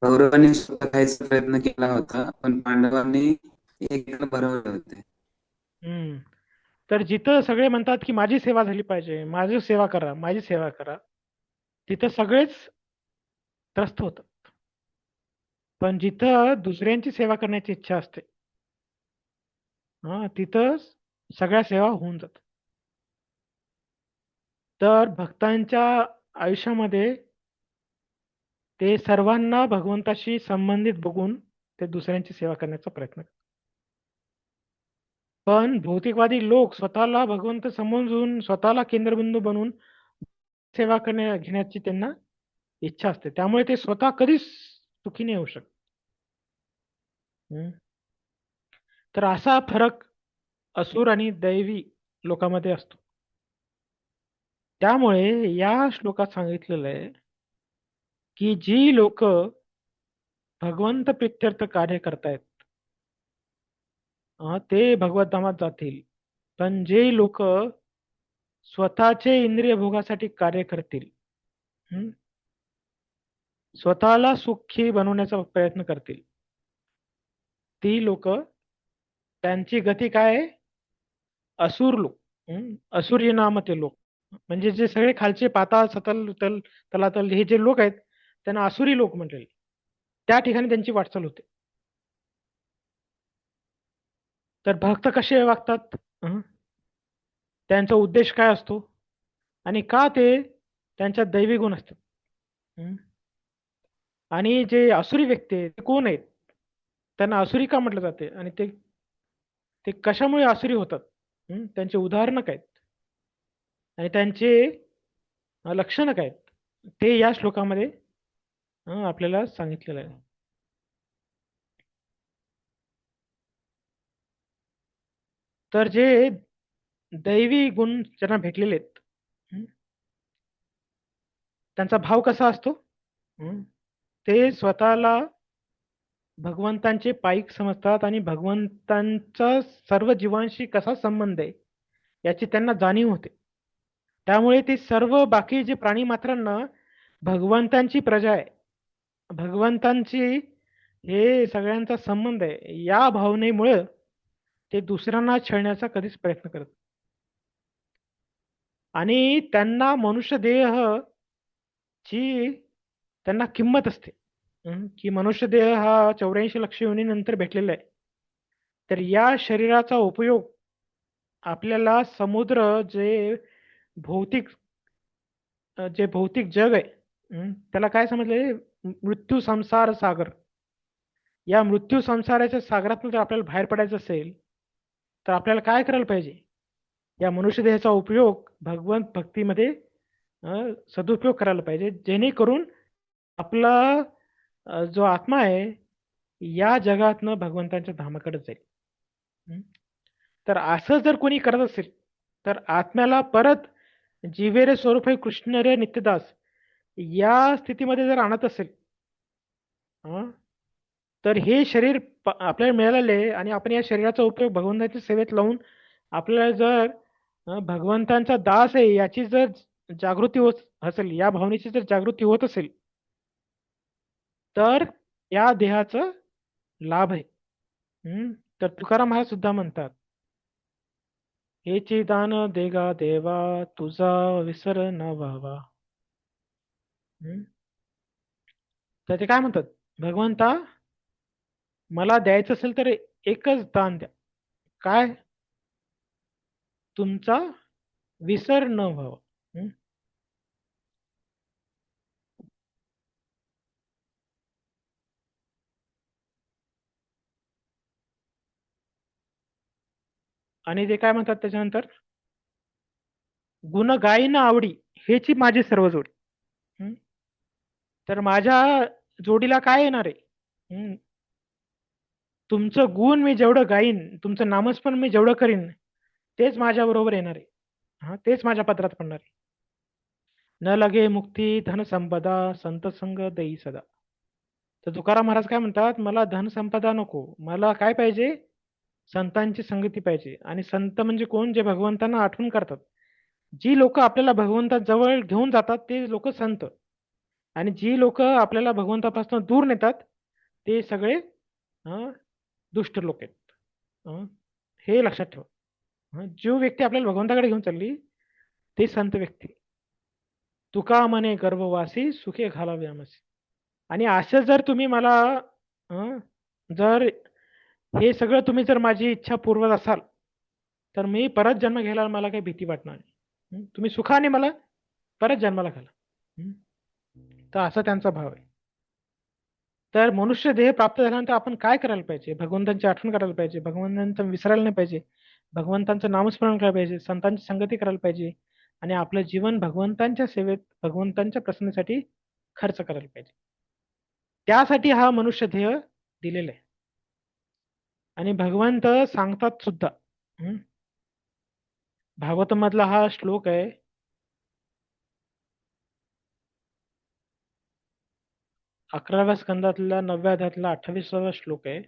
कौरवांनी स्वतः खायचा प्रयत्न केला होता पण पांडवांनी एक भरवले होते. हम्म. तर जिथं सगळे म्हणतात की माझी सेवा झाली पाहिजे, माझी सेवा करा, माझी सेवा करा, तिथं सगळेच त्रस्त होतात. पण जिथं दुसऱ्यांची सेवा करण्याची इच्छा असते तिथं सगळ्या सेवा होऊन जातात. तर भक्तांच्या आयुष्यामध्ये ते सर्वांना भगवंताशी संबंधित बघून ते दुसऱ्यांची सेवा करण्याचा प्रयत्न करतात. पण भौतिकवादी लोक स्वतःला भगवंत समजून स्वतःला केंद्रबिंदू बनवून सेवा घेण्याची त्यांना इच्छा असते. त्यामुळे ते स्वतः कधीच सुखी नाही होऊ शकत. तर असा फरक असुर आणि दैवी लोकांमध्ये असतो. त्यामुळे या श्लोकात सांगितलेलं आहे की जी लोक भगवंत प्रित्यर्थ कार्य करतायत ते भगवत धामात जातील. पण जे लोक स्वतःचे इंद्रिय भोगासाठी कार्य करतील, स्वतःला सुखी बनवण्याचा प्रयत्न करतील, ती लोक त्यांची गती काय आहे? असुर लोक, असुरी नामते लोक, म्हणजे जे सगळे खालचे पाताळ सतल तलातल हे जे लोक आहेत त्यांना असुरी लोक म्हटलेले. त्या ठिकाणी त्यांची वाटचाल होते. तर भक्त कसे वागतात, त्यांचा उद्देश काय असतो आणि का ते त्यांच्या दैवी गुण असतात. आणि जे असुरी व्यक्ती आहेत ते कोण आहेत, त्यांना असुरी का म्हटलं जाते आणि ते ते कशामुळे असुरी होतात, त्यांचे उदाहरणं काय आहेत आणि त्यांचे लक्षणं काय आहेत, ते या श्लोकामध्ये आपल्याला सांगितलेलं आहे. तर जे दैवी गुण ज्यांना भेटलेले आहेत त्यांचा भाव कसा असतो, ते स्वतःला भगवंतांचे पाईक समजतात आणि भगवंतांचा सर्व जीवांशी कसा संबंध आहे याची त्यांना जाणीव होते. त्यामुळे ते सर्व बाकी जे प्राणी मात्रांना भगवंतांची प्रजा आहे, भगवंतांची हे सगळ्यांचा संबंध आहे, या भावनेमुळे ते दुसऱ्यांना छळण्याचा कधीच प्रयत्न करत आणि त्यांना मनुष्य देह ची त्यांना किंमत असते, की मनुष्य देह हा 84 लक्ष योनीनंतर भेटलेला आहे. तर या शरीराचा उपयोग आपल्याला समुद्र भौतिक जे भौतिक जग आहे, त्याला काय समजले, मृत्यू संसार सागर. या मृत्यू संसाराच्या सागरातून जर आपल्याला बाहेर पडायचं असेल तर आपल्याला काय करायला पाहिजे, या मनुष्य देहाचा उपयोग भगवंत भक्तीमध्ये सदुपयोग करायला पाहिजे, जेणेकरून आपला जो आत्मा आहे या जगातनं भगवंतांच्या धामाकडे जाईल. तर असं जर कोणी करत असेल तर आत्म्याला परत जीवेरे स्वरूप कृष्ण रे नित्यदास या स्थितीमध्ये जर आणत असेल, तर हे शरीर आपल्याला मिळालेले आणि आपण या शरीराचा उपयोग भगवंताच्या सेवेत लावून आपल्याला जर भगवंतांचा दास आहे याची जर जागृती होत असेल, या भावनेची जर जागृती होत असेल, तर या देहाचा लाभ आहे. तर तुकाराम महाराज सुद्धा म्हणतात, हेची दान देगा देवा तुझा विसर न व्हावा. तर ते काय म्हणतात, भगवंता मला द्यायचं असेल तर एकच दान द्या, काय, तुमचा विसर न व्हावा. आणि ते काय म्हणतात त्याच्यानंतर, गुण गायीन आवडी हेची माझी सर्व जोडी. तर माझ्या जोडीला काय येणार आहे, तुमचं गुण मी जेवढं गाईन, तुमचं नामस्मरण मी जेवढं करीन तेच माझ्या बरोबर येणार आहे, तेच माझ्या पदरात पडणार आहे. न लगे मुक्ती धन संपदा संत संग देई सदा. तर तुकाराम महाराज काय म्हणतात, मला धन संपदा नको, मला काय पाहिजे, संतांची संगती पाहिजे. आणि संत म्हणजे कोण, जे भगवंतांना आठवण करतात. जी लोक आपल्याला भगवंताजवळ घेऊन जातात ते लोक संत, आणि जी लोक आपल्याला भगवंतापासून दूर नेतात ते सगळे दुष्ट लोक आहेत. हे लक्षात ठेवा. जो व्यक्ती आपल्याला भगवंताकडे घेऊन चालली ते संत व्यक्ती. तुका म्हणे गर्भवासी सुखे घालावे आमसी. आणि असं जर तुम्ही मला जर हे सगळं तुम्ही जर माझी इच्छा पुरवत असाल तर मी परत जन्म घ्यायला मला काही भीती वाटणार नाही. तुम्ही सुखाने मला परत जन्माला घाला. हं? तर असा त्यांचा भाव आहे. तर मनुष्य देह प्राप्त झाल्यानंतर आपण काय करायला पाहिजे? भगवंतांची आठवण करायला पाहिजे, भगवंतांचं विसरायला नाही पाहिजे, भगवंतांचं नामस्मरण करायला पाहिजे, संतांची संगती करायला पाहिजे आणि आपलं जीवन भगवंतांच्या सेवेत, भगवंतांच्या प्रसन्नतेसाठी खर्च करायला पाहिजे. त्यासाठी हा मनुष्य देह दिलेला आहे. आणि भगवंत सांगतात सुद्धा. हं? भागवतमधला हा श्लोक आहे. 11व्या स्कंदातला 9व्या अध्यायातला 28वा श्लोक आहे.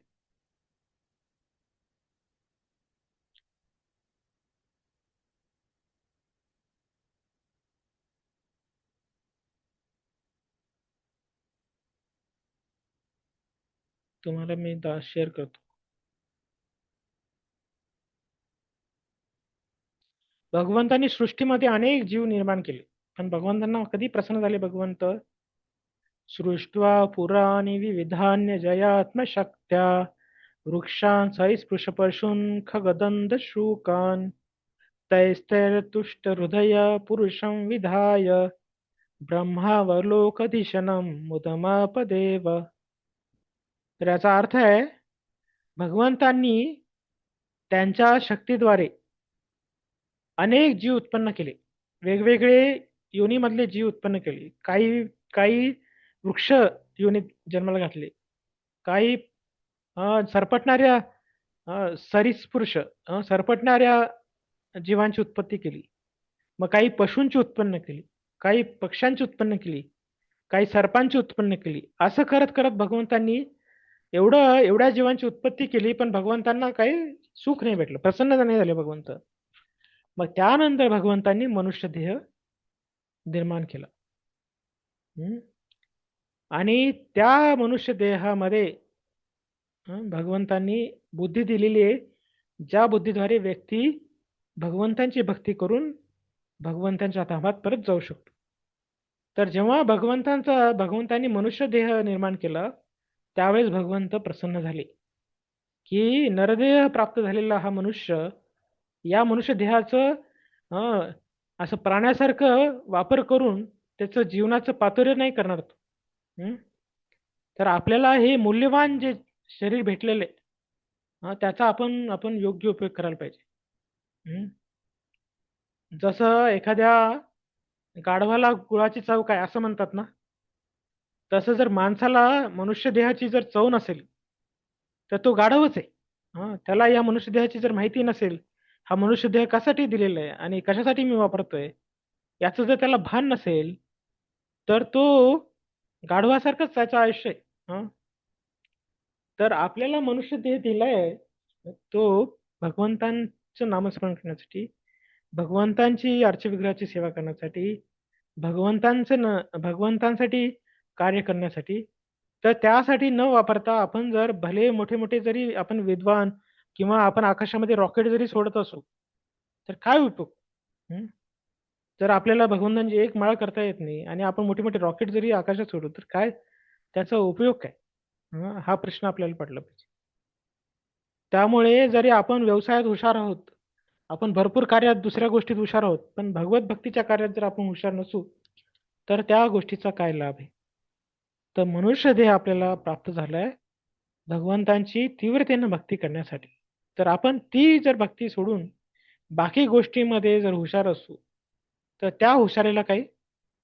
तुम्हाला मी शेअर करतो. भगवंतांनी सृष्टीमध्ये अनेक जीव निर्माण केले, पण भगवंतांना कधी प्रसन्न झाले भगवंत? सृष्ट्वा पुराणी विविधान्य जयात्मशक्त्या वृक्षान् सहिस्पृश पशून् खगदन्त शूकान् तैस्तैर्तुष्ट हृदय पुरुषं विधाय ब्रह्मावलोकधिशनं मुदमापदेव. तर याचा अर्थ आहे भगवंतांनी त्यांच्या शक्तीद्वारे अनेक जीव उत्पन्न केले, वेगवेगळे योनीमधले जीव उत्पन्न केले. काही काही वृक्ष योनीत जन्माला घातले, काही सरपटणाऱ्या सरीसपुरुष सरपटणाऱ्या जीवांची उत्पत्ती केली. मग काही पशूंची उत्पन्न केली, काही पक्ष्यांची उत्पन्न केली, काही सर्पांची उत्पन्न केली. असं करत करत भगवंतांनी एवढ्या जीवांची उत्पत्ती केली, पण भगवंतांना काही सुख नाही भेटलं, प्रसन्न नाही झाले भगवंत. मग त्यानंतर भगवंतांनी मनुष्य देह निर्माण केला. आणि त्या मनुष्य देहामध्ये भगवंतांनी बुद्धी दिलेली आहे, ज्या बुद्धीद्वारे व्यक्ती भगवंतांची भक्ती करून भगवंतांच्या धामात परत जाऊ शकतो. तर जेव्हा भगवंतांनी मनुष्य देह निर्माण केला त्यावेळेस भगवंत प्रसन्न झाले की नरदेह प्राप्त झालेला हा मनुष्य या मनुष्य देहाचं असं प्राण्यासारखं वापर करून त्याचं जीवनाचं पातळी नाही करणार तो. तर आपल्याला हे मूल्यवान जे शरीर भेटलेले त्याचा आपण योग्य उपयोग करायला पाहिजे. जसं एखाद्या गाढवाला गुळाची चव काय असं म्हणतात ना, तसं जर माणसाला मनुष्य देहाची जर चव नसेल तर तो गाढवच आहे. त्याला या मनुष्य देहाची जर माहिती नसेल, हा मनुष्य देह कशासाठी दिलेला आहे आणि कशासाठी मी वापरतोय याचं जर त्याला भान नसेल तर तो गाढवासारखंच त्याचं आयुष्य आहे. तर आपल्याला मनुष्य देह दिलाय तो भगवंतांचं नामस्मरण करण्यासाठी, भगवंतांची अर्चविग्रहाची सेवा करण्यासाठी, भगवंतांसाठी कार्य करण्यासाठी. तर त्यासाठी न वापरता आपण जर भले मोठे मोठे जरी आपण विद्वान किंवा आपण आकाशामध्ये रॉकेट जरी सोडत असू तर काय उपयोग? जर आपल्याला भगवंतांची एक माळ करता येत नाही आणि आपण मोठे मोठे रॉकेट जरी आकाशात सोडू तर काय त्याचा उपयोग काय? हा प्रश्न आपल्याला पडला पाहिजे. त्यामुळे जरी आपण व्यवसायात हुशार आहोत, आपण भरपूर कार्यात दुसऱ्या गोष्टीत हुशार आहोत, पण भगवत भक्तीच्या कार्यात जर आपण हुशार नसू तर त्या गोष्टीचा काय लाभ आहे? तर मनुष्य देह आपल्याला प्राप्त झालाय भगवंतांची तीव्रतेनं भक्ती करण्यासाठी. तर आपण ती जर भक्ती सोडून बाकी गोष्टीमध्ये जर हुशार असू तर त्या हुशारीला काही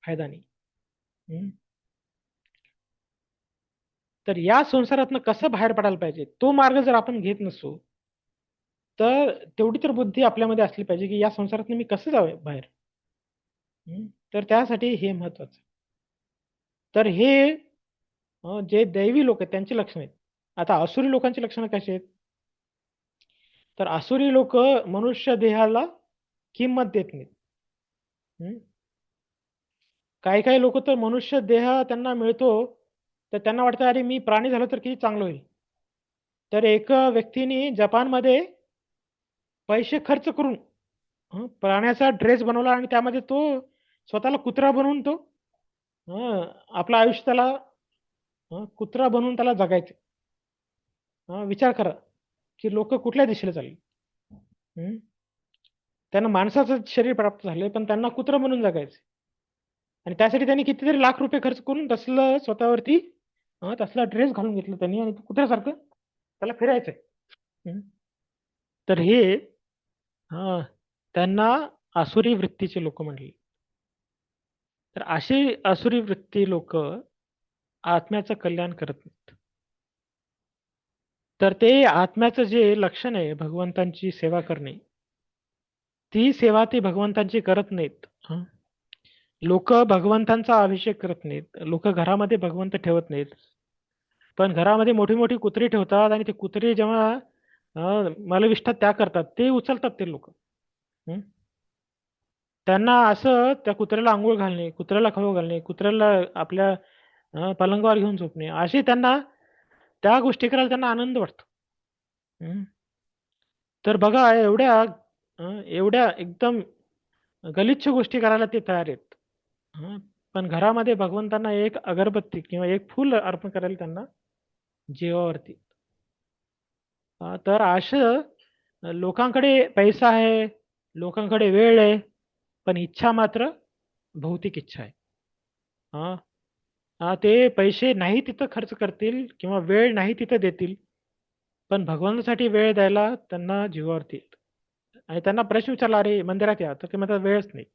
फायदा नाही. तर या संसारातनं कसं बाहेर पडायला पाहिजे तो मार्ग जर आपण घेत नसू तर तेवढी तर बुद्धी आपल्यामध्ये असली पाहिजे की या संसारातनं मी कसं जावे बाहेर. तर त्यासाठी हे महत्वाचं. तर हे जे दैवी लोक आहेत त्यांची लक्षणं आहेत. आता असुरी लोकांची लक्षणं कशी आहेत? तर असुरी लोक मनुष्य देहाला किंमत देत नाहीत. काही काही लोक तर मनुष्य देह त्यांना मिळतो तर त्यांना वाटतं अरे मी प्राणी झालो तर किती चांगलं होईल. तर एक व्यक्तीने जपानमध्ये पैसे खर्च करून प्राण्याचा ड्रेस बनवला आणि त्यामध्ये तो स्वतःला कुत्रा बनवून आपलं आयुष्य त्याला कुत्रा बनवून त्याला जगायचं. विचार करा की लोक कुठल्या दिशेला चालले. हम्म? त्यांना माणसाचं शरीर प्राप्त झालंय पण त्यांना कुत्रं म्हणून जगायचं. आणि त्यासाठी त्यांनी कितीतरी लाख रुपये खर्च करून तसलं स्वतःवरती तसला ड्रेस घालून घेतलं त्यांनी आणि कुत्र्यासारखं त्याला फिरायचंय. हम्म? तर हे त्यांना आसुरी वृत्तीचे लोक म्हणले. तर अशी आसुरी वृत्ती लोक आत्म्याचं कल्याण करत नाहीत. तर ते आत्म्याचं जे लक्षण आहे भगवंतांची सेवा करणे, ती सेवा ते भगवंतांची करत नाहीत. लोक भगवंतांचा अभिषेक करत नाहीत. लोक घरामध्ये भगवंत ठेवत नाहीत, पण घरामध्ये मोठी मोठी कुत्री ठेवतात आणि ते कुत्री जेव्हा मलविष्ठात त्या करतात ते उचलतात ते लोक. त्यांना असं त्या कुत्र्याला आंघोळ घालणे, कुत्र्याला खाऊ घालणे, कुत्र्याला आपल्या पलंगावर घेऊन झोपणे, अशी त्यांना त्या गोष्टी करायला त्यांना आनंद वाटतो. तर बघा एवढ्या एकदम गलिच्छ गोष्टी करायला ते तयार आहेत. पण घरामध्ये भगवंतांना एक अगरबत्ती किंवा एक फूल अर्पण करायला त्यांना जीवावरती. तर असं लोकांकडे पैसा आहे, लोकांकडे वेळ आहे, पण इच्छा मात्र भौतिक इच्छा आहे. ते पैसे नाही तिथं खर्च करतील किंवा वेळ नाही तिथं देतील, पण भगवंतासाठी वेळ द्यायला त्यांना जीवावरती येतं. आणि त्यांना प्रश्न विचारला, अरे मंदिरात या, तर ते म्हणतात वेळच नाही.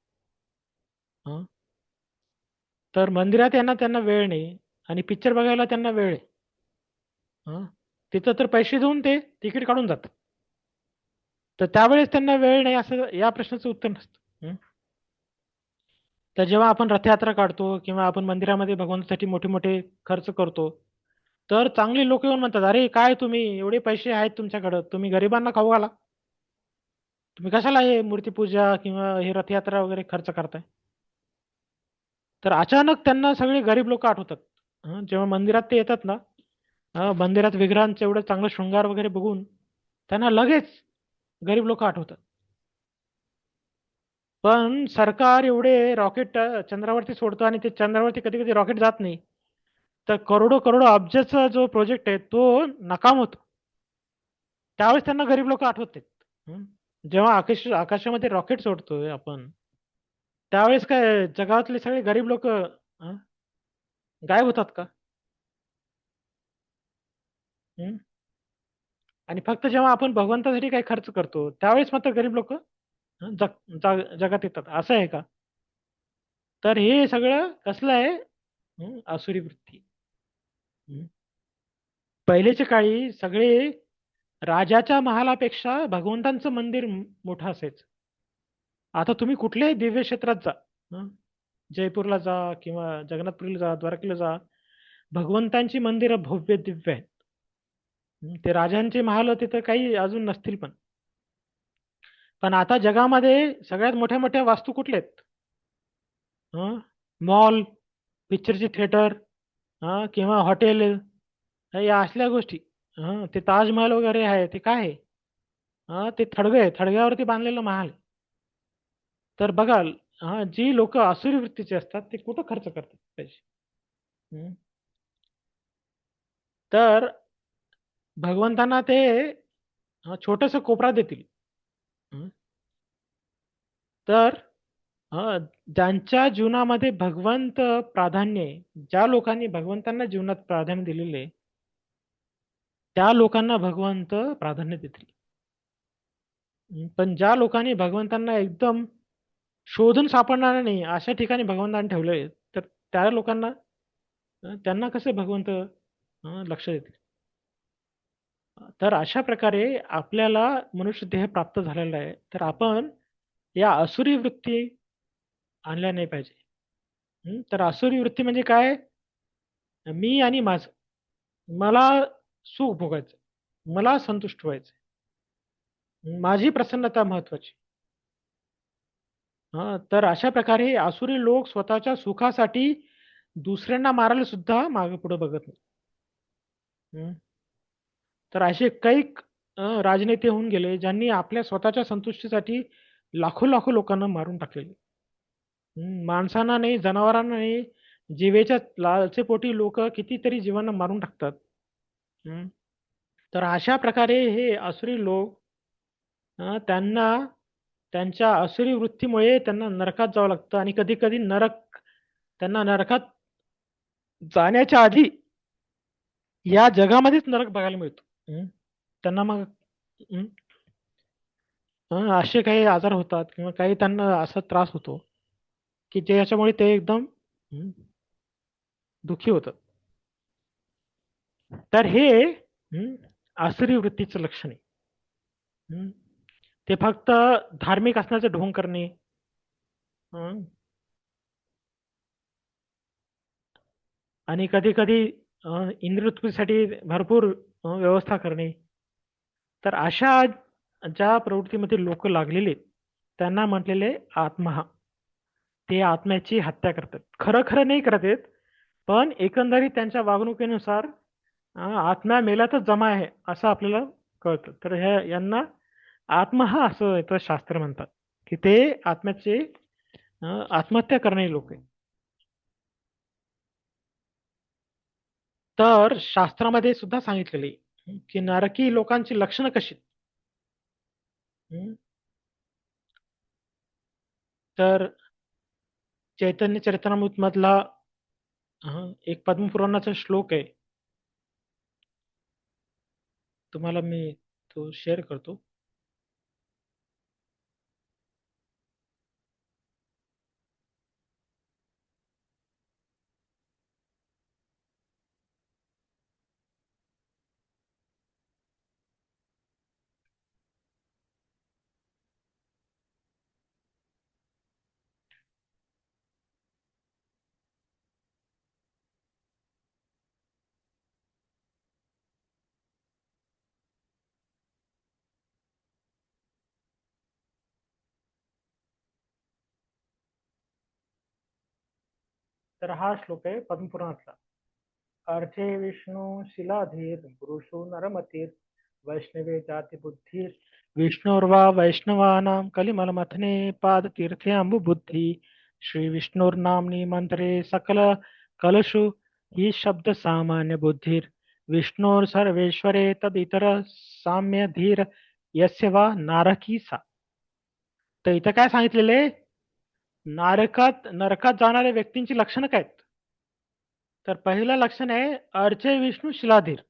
तर मंदिरात यांना त्यांना वेळ नाही आणि पिक्चर बघायला त्यांना वेळ आहे. तिथं तर पैसे देऊन ते तिकीट काढून जातात. तर त्यावेळेस त्यांना वेळ नाही असं या प्रश्नाचं उत्तर नसतं. तर जेव्हा आपण रथयात्रा काढतो किंवा आपण मंदिरामध्ये भगवंतासाठी मोठे मोठे खर्च करतो, तर चांगले लोक येऊन म्हणतात, अरे काय तुम्ही एवढे पैसे आहेत तुमच्याकडं, तुम्ही गरिबांना खाऊ घाला, तुम्ही कशाला हे मूर्तीपूजा किंवा हे रथयात्रा वगैरे खर्च करताय. तर अचानक त्यांना सगळे गरीब लोक आठवतात. जेव्हा मंदिरात ते येतात ना, मंदिरात विग्रहांचं एवढं चांगलं शृंगार वगैरे बघून त्यांना लगेच गरीब लोक आठवतात. पण सरकार एवढे रॉकेट चंद्रावरती सोडतं आणि ते चंद्रावरती कधी कधी रॉकेट जात नाही, तर करोडो करोडो अब्जाचा जो प्रोजेक्ट आहे तो नाकाम होतो. त्यावेळेस त्यांना गरीब लोक आठवत नाहीत. जेव्हा आकाशामध्ये रॉकेट सोडतोय आपण, त्यावेळेस काय जगातले सगळे गरीब लोक गायब होतात का? आणि फक्त जेव्हा आपण भगवंतासाठी काही खर्च करतो त्यावेळेस मात्र गरीब लोक जगात येतात, असं आहे का? तर हे सगळं कसलं आहे? आसुरी वृत्ती. पहिलेच्या काळी सगळे राजाच्या महालापेक्षा भगवंतांचं मंदिर मोठं असायचं. आता तुम्ही कुठल्याही दिव्य क्षेत्रात जा, जयपूरला जा किंवा जगन्नाथपुरीला जा, द्वारकेला जा, भगवंतांची मंदिरं भव्य दिव्य आहेत. ते राजांचे महाल तिथं काही अजून नसतील, पण आता जगामध्ये सगळ्यात मोठ्या मोठ्या वास्तू कुठल्या आहेत? मॉल, पिक्चरचे थिएटर किंवा हॉटेल, या असल्या गोष्टी. ते ताजमहल वगैरे आहे ते काय आहे? ते थडग्यावरती बांधलेलं महाल आहे. तर बघा, जी लोक आसुरी वृत्तीचे असतात ते कुठं खर्च करतात पैसे? तर भगवंतांना ते छोटस कोपरा देतील. तर ज्यांच्या जीवनामध्ये भगवंत प्राधान्य आहे, ज्या लोकांनी भगवंतांना जीवनात प्राधान्य दिलेले, त्या लोकांना भगवंत प्राधान्य देतील. पण ज्या लोकांनी भगवंतांना एकदम शोधून सापडणार नाही अशा ठिकाणी भगवंतांनी ठेवले, तर त्या लोकांना त्यांना कसे भगवंत लक्ष देतील? तर अशा प्रकारे आपल्याला मनुष्य देह प्राप्त झालेला आहे, तर आपण या आसुरी वृत्ती आणल्या नाही पाहिजे. तर आसुरी वृत्ती म्हणजे काय? मी आणि माझं, मला सुख भोगायचं, मला संतुष्ट व्हायचं, माझी प्रसन्नता महत्वाची. तर अशा प्रकारे आसुरी लोक स्वतःच्या सुखासाठी दुसऱ्यांना मारायला सुद्धा मागे पुढे बघत नाही. तर असे काही राजनेते होऊन गेले ज्यांनी आपल्या स्वतःच्या संतुष्टीसाठी लाखो लाखो लोकांना मारून टाकलेले. माणसांना नाही, जनावरांना नाही, जीवेच्या लालसेपोटी लोक कितीतरी जीवांना मारून टाकतात. तर अशा प्रकारे हे आसुरी लोक त्यांना त्यांच्या आसुरी वृत्तीमुळे त्यांना नरकात जावं लागतं आणि कधी कधी त्यांना नरकात जाण्याच्या आधी या जगामध्येच नरक बघायला मिळतो. त्यांना मग हं, असे काही आजार होतात किंवा काही त्यांना असा त्रास होतो की ज्याच्यामुळे ते एकदम दुःखी होतात. तर हे आसुरी वृत्तीचं लक्षण आहे. ते फक्त धार्मिक असण्याचं ढोंग करणे, हं, आणि कधी कधी इंद्रियतृप्तीसाठी भरपूर व्यवस्था करणे. तर अशा ज्या प्रवृत्तीमध्ये लोक लागलेले आहेत, त्यांना म्हटलेले आत्महा. ते आत्म्याची हत्या करतात. खरं खरं नाही करत आहेत, पण एकंदरीत त्यांच्या वागणुकीनुसार आत्मा मेल्यातच जमा आहे असं आपल्याला कळतं. तर यांना आत्महा असं इथं शास्त्र म्हणतात, की ते आत्म्याचे आत्महत्या करणारे लोक आहे. तर शास्त्रामध्ये सुद्धा सांगितलेले की नरकी लोकांची लक्षणं कशी. तर चैतन्य चरित्रामृत मधला एक पद्मपुराणाचा श्लोक आहे, तुम्हाला मी तो शेअर करतो. तर हा श्लोक आहे पद्मपुराणातला. अर्थे विष्णू शिलाधीर पुरुषो नरमतीर वैष्णवे जाती बुद्धीर विष्णुर्वा वैष्णवानां कलिमलमथने पादतीर्थे अंबुबुद्धी श्री विष्णुर्नाम्नी मंत्रे सकल कलशु ही शब्द सामान्य बुद्धीर विष्णोर सर्वेश्वरे तद इतर साम्य धीर यस्य वा नारकी सा. तर इथं काय सांगितलेले, नरकात जाणाऱ्या व्यक्तींची लक्षणं काय आहेत. तर पहिलं लक्षण आहे अर्चे विष्णू शिलाधीर.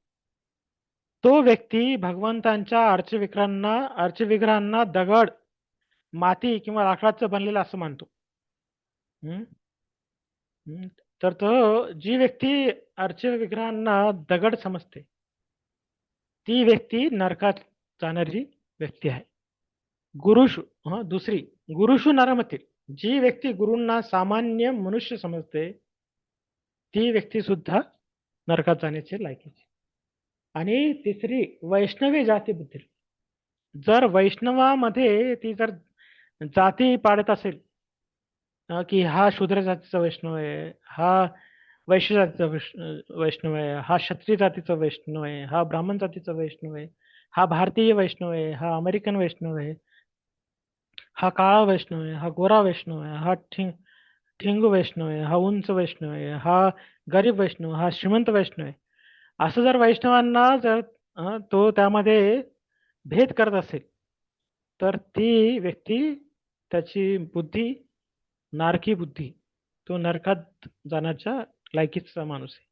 तो व्यक्ती भगवंतांच्या अर्चविग्रहांना दगड, माती किंवा लाकडाचं बनलेलं असं मानतो. हम्म? तर जी व्यक्ती अर्चविग्रहांना दगड समजते, ती व्यक्ती नरकात जाणारी व्यक्ती आहे. दुसरी गुरुषु नरमती. जी व्यक्ती गुरूंना सामान्य मनुष्य समजते, ती व्यक्ती सुद्धा नरकात जाण्याची लायकीची. आणि तिसरी वैष्णवी जाती बुद्धी. जर वैष्णवामध्ये ती जर जाती पाडत असेल की हा शूद्र जातीचा वैष्णव आहे, हा वैश्य जातीचा वैष्णव आहे, हा क्षत्रिय जातीचा वैष्णव आहे, हा ब्राह्मण जातीचा वैष्णव आहे, हा भारतीय वैष्णव आहे, हा अमेरिकन वैष्णव आहे, हा काळा वैष्णव आहे, हा गोरा वैष्णव आहे, हा ठिंगू वैष्णव आहे, हा उंच वैष्णव आहे, हा गरीब वैष्णव, हा श्रीमंत वैष्णव आहे. असं जर वैष्णवांना जर तो त्यामध्ये भेद करत असेल, तर ती व्यक्ती, त्याची बुद्धी नारकी बुद्धी, तो नरकात जाण्याच्या लायकीचा माणूस आहे.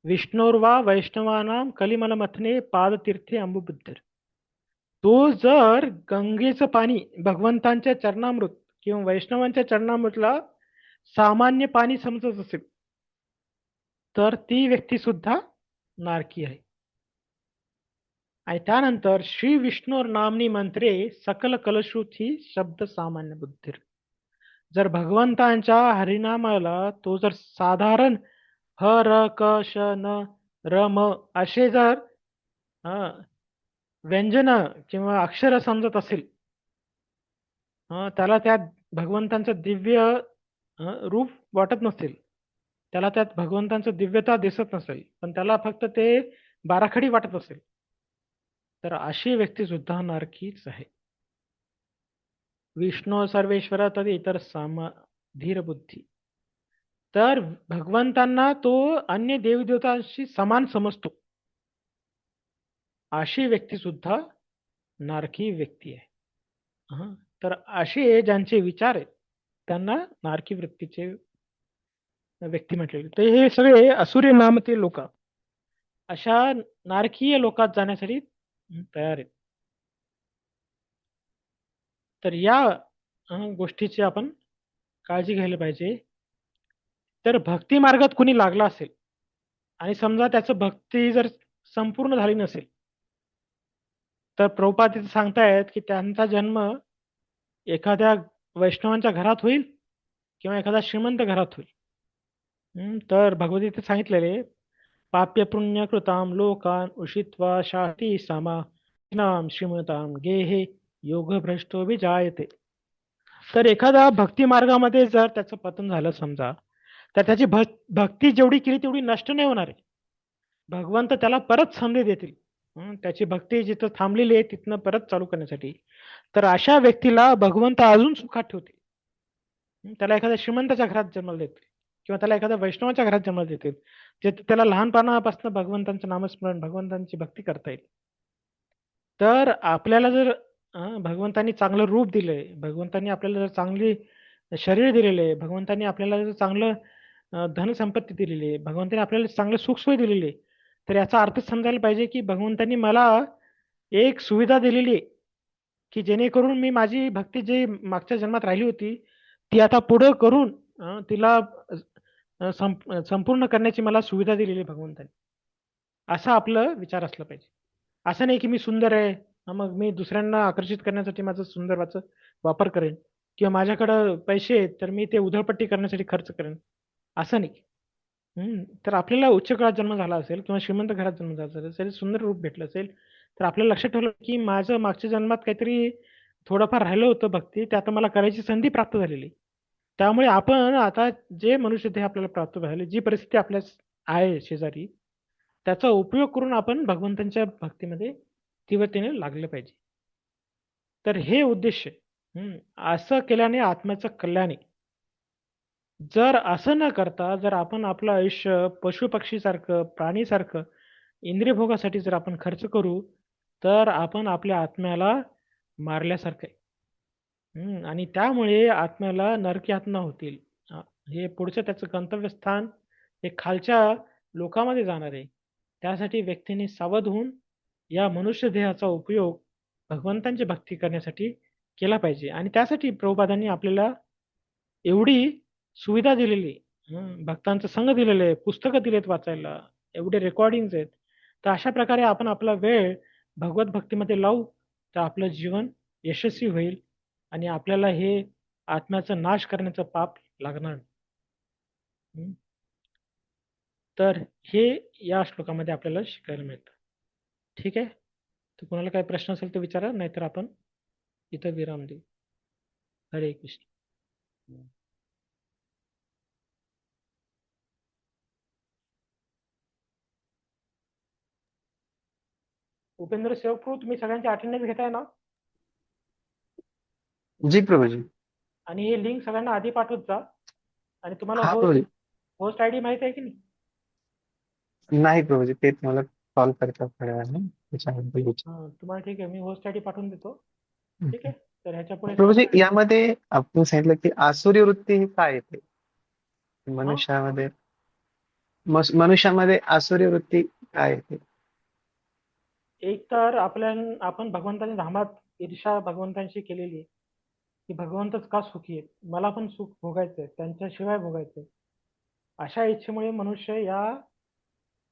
विष्णुर्वा वैष्णवानां कलिमलमथने पादतीर्थे अंबुबुद्धर. तो जर गंगेचं पाणी भगवंतांच्या चरणामृत किंवा वैष्णवांच्या चरणामृतला सामान्य पाणी समजत असेल, तर ती व्यक्ती सुद्धा नारकी आहे. आणि त्यानंतर श्री विष्णूर नामनी मंत्रे सकल कलशुची शब्द सामान्य बुद्धीर. जर भगवंतांच्या हरिनामाला तो जर साधारण ह र क श न र म असे जर व्यंजन किंवा अक्षर समजत असेल, त्याला त्यात भगवंतांचं दिव्य रूप वाटत नसेल, त्याला त्यात भगवंतांचं दिव्यता दिसत नसेल, पण त्याला फक्त ते बाराखडी वाटत असेल, तर अशी व्यक्ती सुद्धा नारकीच आहे. विष्णू सर्वेश्वर तद इतर धीर बुद्धी. तर भगवंतांना तो अन्य देवदेवतांशी समान समजतो. अशी व्यक्ती सुद्धा नारकी व्यक्ती आहे. हं. तर असे ज्यांचे विचार आहेत त्यांना नारकी वृत्तीचे व्यक्ती म्हटलेले. तर हे सगळे असुरी नामती लोक अशा नारकीय लोकात जाण्यासाठी तयार आहेत. तर या गोष्टीची आपण काळजी घ्यायला पाहिजे. तर भक्ती मार्गात कुणी लागला असेल आणि समजा त्याचं भक्ती जर संपूर्ण झाली नसेल, तर प्रभुपाद तिथे सांगतायत की त्यांचा जन्म एखाद्या वैष्णवांच्या घरात होईल किंवा एखाद्या श्रीमंत घरात होईल. तर भगवद्गीतेत सांगितलेले पाप्य पुण्य कृताम लोकान उषित्वा शाती सामा नाम श्रीमताम गेहे योग भ्रष्टो विजायते. तर एखादा भक्ती मार्गामध्ये जर त्याचं पतन झालं समजा, तर त्याची भक्ती जेवढी केली तेवढी नष्ट नाही होणार आहे. भगवंत त्याला परत संधी देतील. त्याची भक्ती जिथं थांबलेली आहे तिथनं परत चालू करण्यासाठी. तर अशा व्यक्तीला भगवंत अजून सुखात ठेवतील. त्याला एखाद्या श्रीमंताच्या घरात जन्माला देतील किंवा त्याला एखाद्या वैष्णवाच्या घरात जन्माला देतील, जे त्याला लहानपणापासून भगवंतांचं नामस्मरण, भगवंतांची भक्ती करता येईल. तर आपल्याला जर भगवंतांनी चांगलं रूप दिलंय, भगवंतांनी आपल्याला जर चांगली शरीर दिलेलं आहे, भगवंतांनी आपल्याला जर चांगलं धनसंपत्ती दिलेली आहे, भगवंतांनी आपल्याला चांगलं सुखसोय दिलेली आहे, तर याचा अर्थ समजायला पाहिजे की भगवंतांनी मला एक सुविधा दिलेली आहे की जेणेकरून मी माझी भक्ती जी मागच्या जन्मात राहिली होती ती आता पुढं करून तिला संपूर्ण करण्याची मला सुविधा दिलेली आहे भगवंतांनी. असा आपलं विचार असला पाहिजे. असं नाही की मी सुंदर आहे, मग मी दुसऱ्यांना आकर्षित करण्यासाठी माझं सुंदरवाचं वापर करेन किंवा माझ्याकडं पैसे आहेत तर मी ते उधळपट्टी करण्यासाठी खर्च करेन, असं नाही. तर आपल्याला उच्च काळात जन्म झाला असेल किंवा श्रीमंत घरात जन्म झाला असेल, सुंदर रूप भेटलं असेल, तर आपल्याला लक्षात ठेवलं की माझं मागच्या जन्मात काहीतरी थोडंफार राहिलं होतं भक्ती, ते आता मला करायची संधी प्राप्त झालेली. त्यामुळे आपण आता जे मनुष्य देह आपल्याला प्राप्त झाले, जी परिस्थिती आपल्या आहे शेजारी, त्याचा उपयोग करून आपण भगवंतांच्या भक्तीमध्ये तीव्रतेने लागलं पाहिजे. तर हे उद्देश असं केल्याने आत्म्याचं कल्याण आहे. जर असं न करता जर आपण आपलं आयुष्य पशुपक्षीसारखं, प्राणीसारखं इंद्रियभोगासाठी जर आपण खर्च करू, तर आपण आपल्या आत्म्याला मारल्यासारखं आहे. आणि त्यामुळे आत्म्याला नरकी यातना होतील. हे पुढचं त्याचं गंतव्यस्थान हे खालच्या लोकांमध्ये जाणार आहे. त्यासाठी व्यक्तीने सावध होऊन या मनुष्य देहाचा उपयोग भगवंतांची भक्ती करण्यासाठी केला पाहिजे. आणि त्यासाठी प्रभुपादांनी आपल्याला एवढी सुविधा दिलेली, भक्तांचा संघ दिलेले आहे, पुस्तकं दिलेत वाचायला, एवढे रेकॉर्डिंग आहेत. तर अशा प्रकारे आपण आपला वेळ भगवत भक्तीमध्ये लावू तर आपलं जीवन यशस्वी होईल आणि आपल्याला हे आत्म्याचा नाश करण्याचं पाप लागणार नाही. तर हे या श्लोकामध्ये आपल्याला शिकायला मिळतं. ठीक आहे. तर कोणाला काही प्रश्न असेल तर विचारा, नाहीतर आपण इथं विराम देऊ. हरे कृष्ण. उपेंद्र सेवकरू, तुम्ही सगळ्यांची अटेंडन्स घेताय ना? जी प्रभूजी. आणि हे लिंक सगळ्यांना आधी पाठवत जा. आणि तुम्हाला हा प्रभूजी. होस्ट आयडी माहित आहे की नाही? नाही प्रभूजी, तेच मला कॉल करतात थोड्या वेळाने, त्याच्याबद्दल विचार. तुम्हाला ठीक आहे, मी होस्ट आयडी पाठवून देतो. ठीक आहे. तर ह्याच्या पुढे प्रभूजी, यामध्ये आपण सांगितलं की आसुरी वृत्ती ही काय येते मनुष्यामध्ये? मनुष्यामध्ये आसुरी वृत्ती काय येते? एक तर आपण भगवंताच्या धामात ईर्षा भगवंतांशी केलेली आहे की भगवंतच का सुखी आहेत, मला पण सुख भोगायचंय, त्यांच्याशिवाय भोगायचंय. अशा इच्छेमुळे मनुष्य या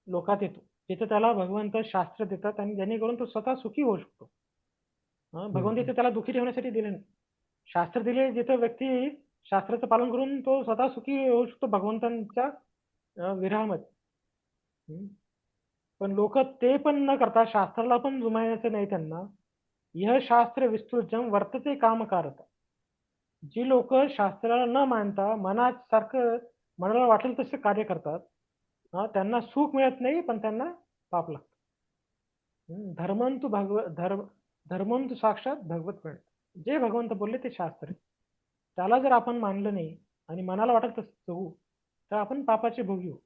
लोकात येतो तिथे त्याला भगवंत शास्त्र देतात आणि जेणेकरून तो स्वतः सुखी होऊ शकतो. भगवंत इथे त्याला दुःखी ठेवण्यासाठी दिले नाही. शास्त्र दिले जिथे व्यक्ती शास्त्राचं पालन करून तो स्वतः सुखी होऊ शकतो भगवंतांच्या विरहामध्ये. पण लोक ते पण न करता शास्त्राला पण जुमायचं नाही त्यांना. यह शास्त्र विस्तृतम वर्तते कामकारता. जी लोक शास्त्राला न मानता मनासारखं मनाला वाटेल तसे कार्य करतात, त्यांना सुख मिळत नाही पण त्यांना पाप लागतं. धर्मंतु साक्षात भगवत मिळत. जे भगवंत बोलले ते शास्त्र आहे, त्याला जर आपण मानलं नाही आणि मनाला वाटत तसं जगू तर आपण पापाचे भोगी होऊ.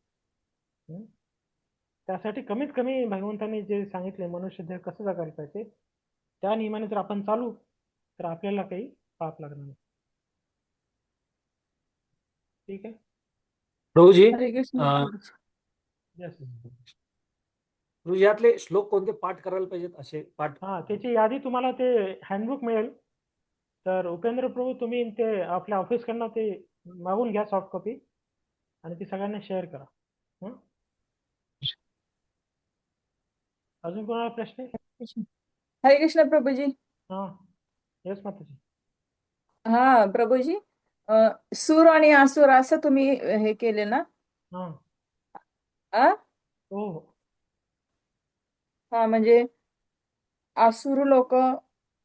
त्यासाठी कमीत कमी भगवंतांनी जे सांगितले मनुष्य देह कसं जगायला पाहिजे त्या नियमाने जर आपण चालू तर आपल्याला काही पाप लागणार नाही. ठीक आहे. प्रभूजी हरे कृष्ण अं, प्रभूजी. यस. प्रभूजी यातले श्लोक कोणते पाठ करायला पाहिजेत असे पाठ? हा त्याची यादी तुम्हाला ते हँडबुक मिळेल. तर उपेंद्र प्रभू तुम्ही ते आपल्या ऑफिसकडनं ते मागून घ्या सॉफ्ट कॉपी आणि ती सगळ्यांना शेअर करा. हं? अजून कोणाला प्रश्न आहे? हरे कृष्ण प्रभूजी. हा येस माताजी. हा प्रभूजी, सूर आणि आसूर असं तुम्ही हे केले ना? हा आ हो हो हा म्हणजे आसुर लोक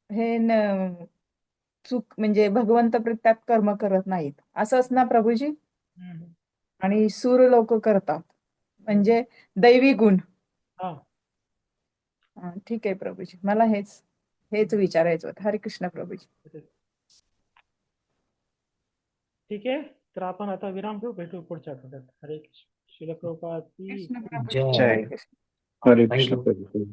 हे चूक म्हणजे भगवंत प्रत्यात कर्म करत नाहीत असंच ना प्रभूजी? हम्म. आणि सूर लोक करतात म्हणजे दैवी गुण. हा हा, ठीक आहे प्रभूजी, मला हेच हेच विचारायचं होतं. हरे कृष्ण प्रभूजी. ठीक आहे. तर आपण आता विराम घेऊ. भेटू पुढच्या आठवड्यात. हरे कृष्ण. शिल प्रभुपाद की कृष्ण प्रभूजी. जय. हरे कृष्ण. हरे थँक्यू. कृष्ण.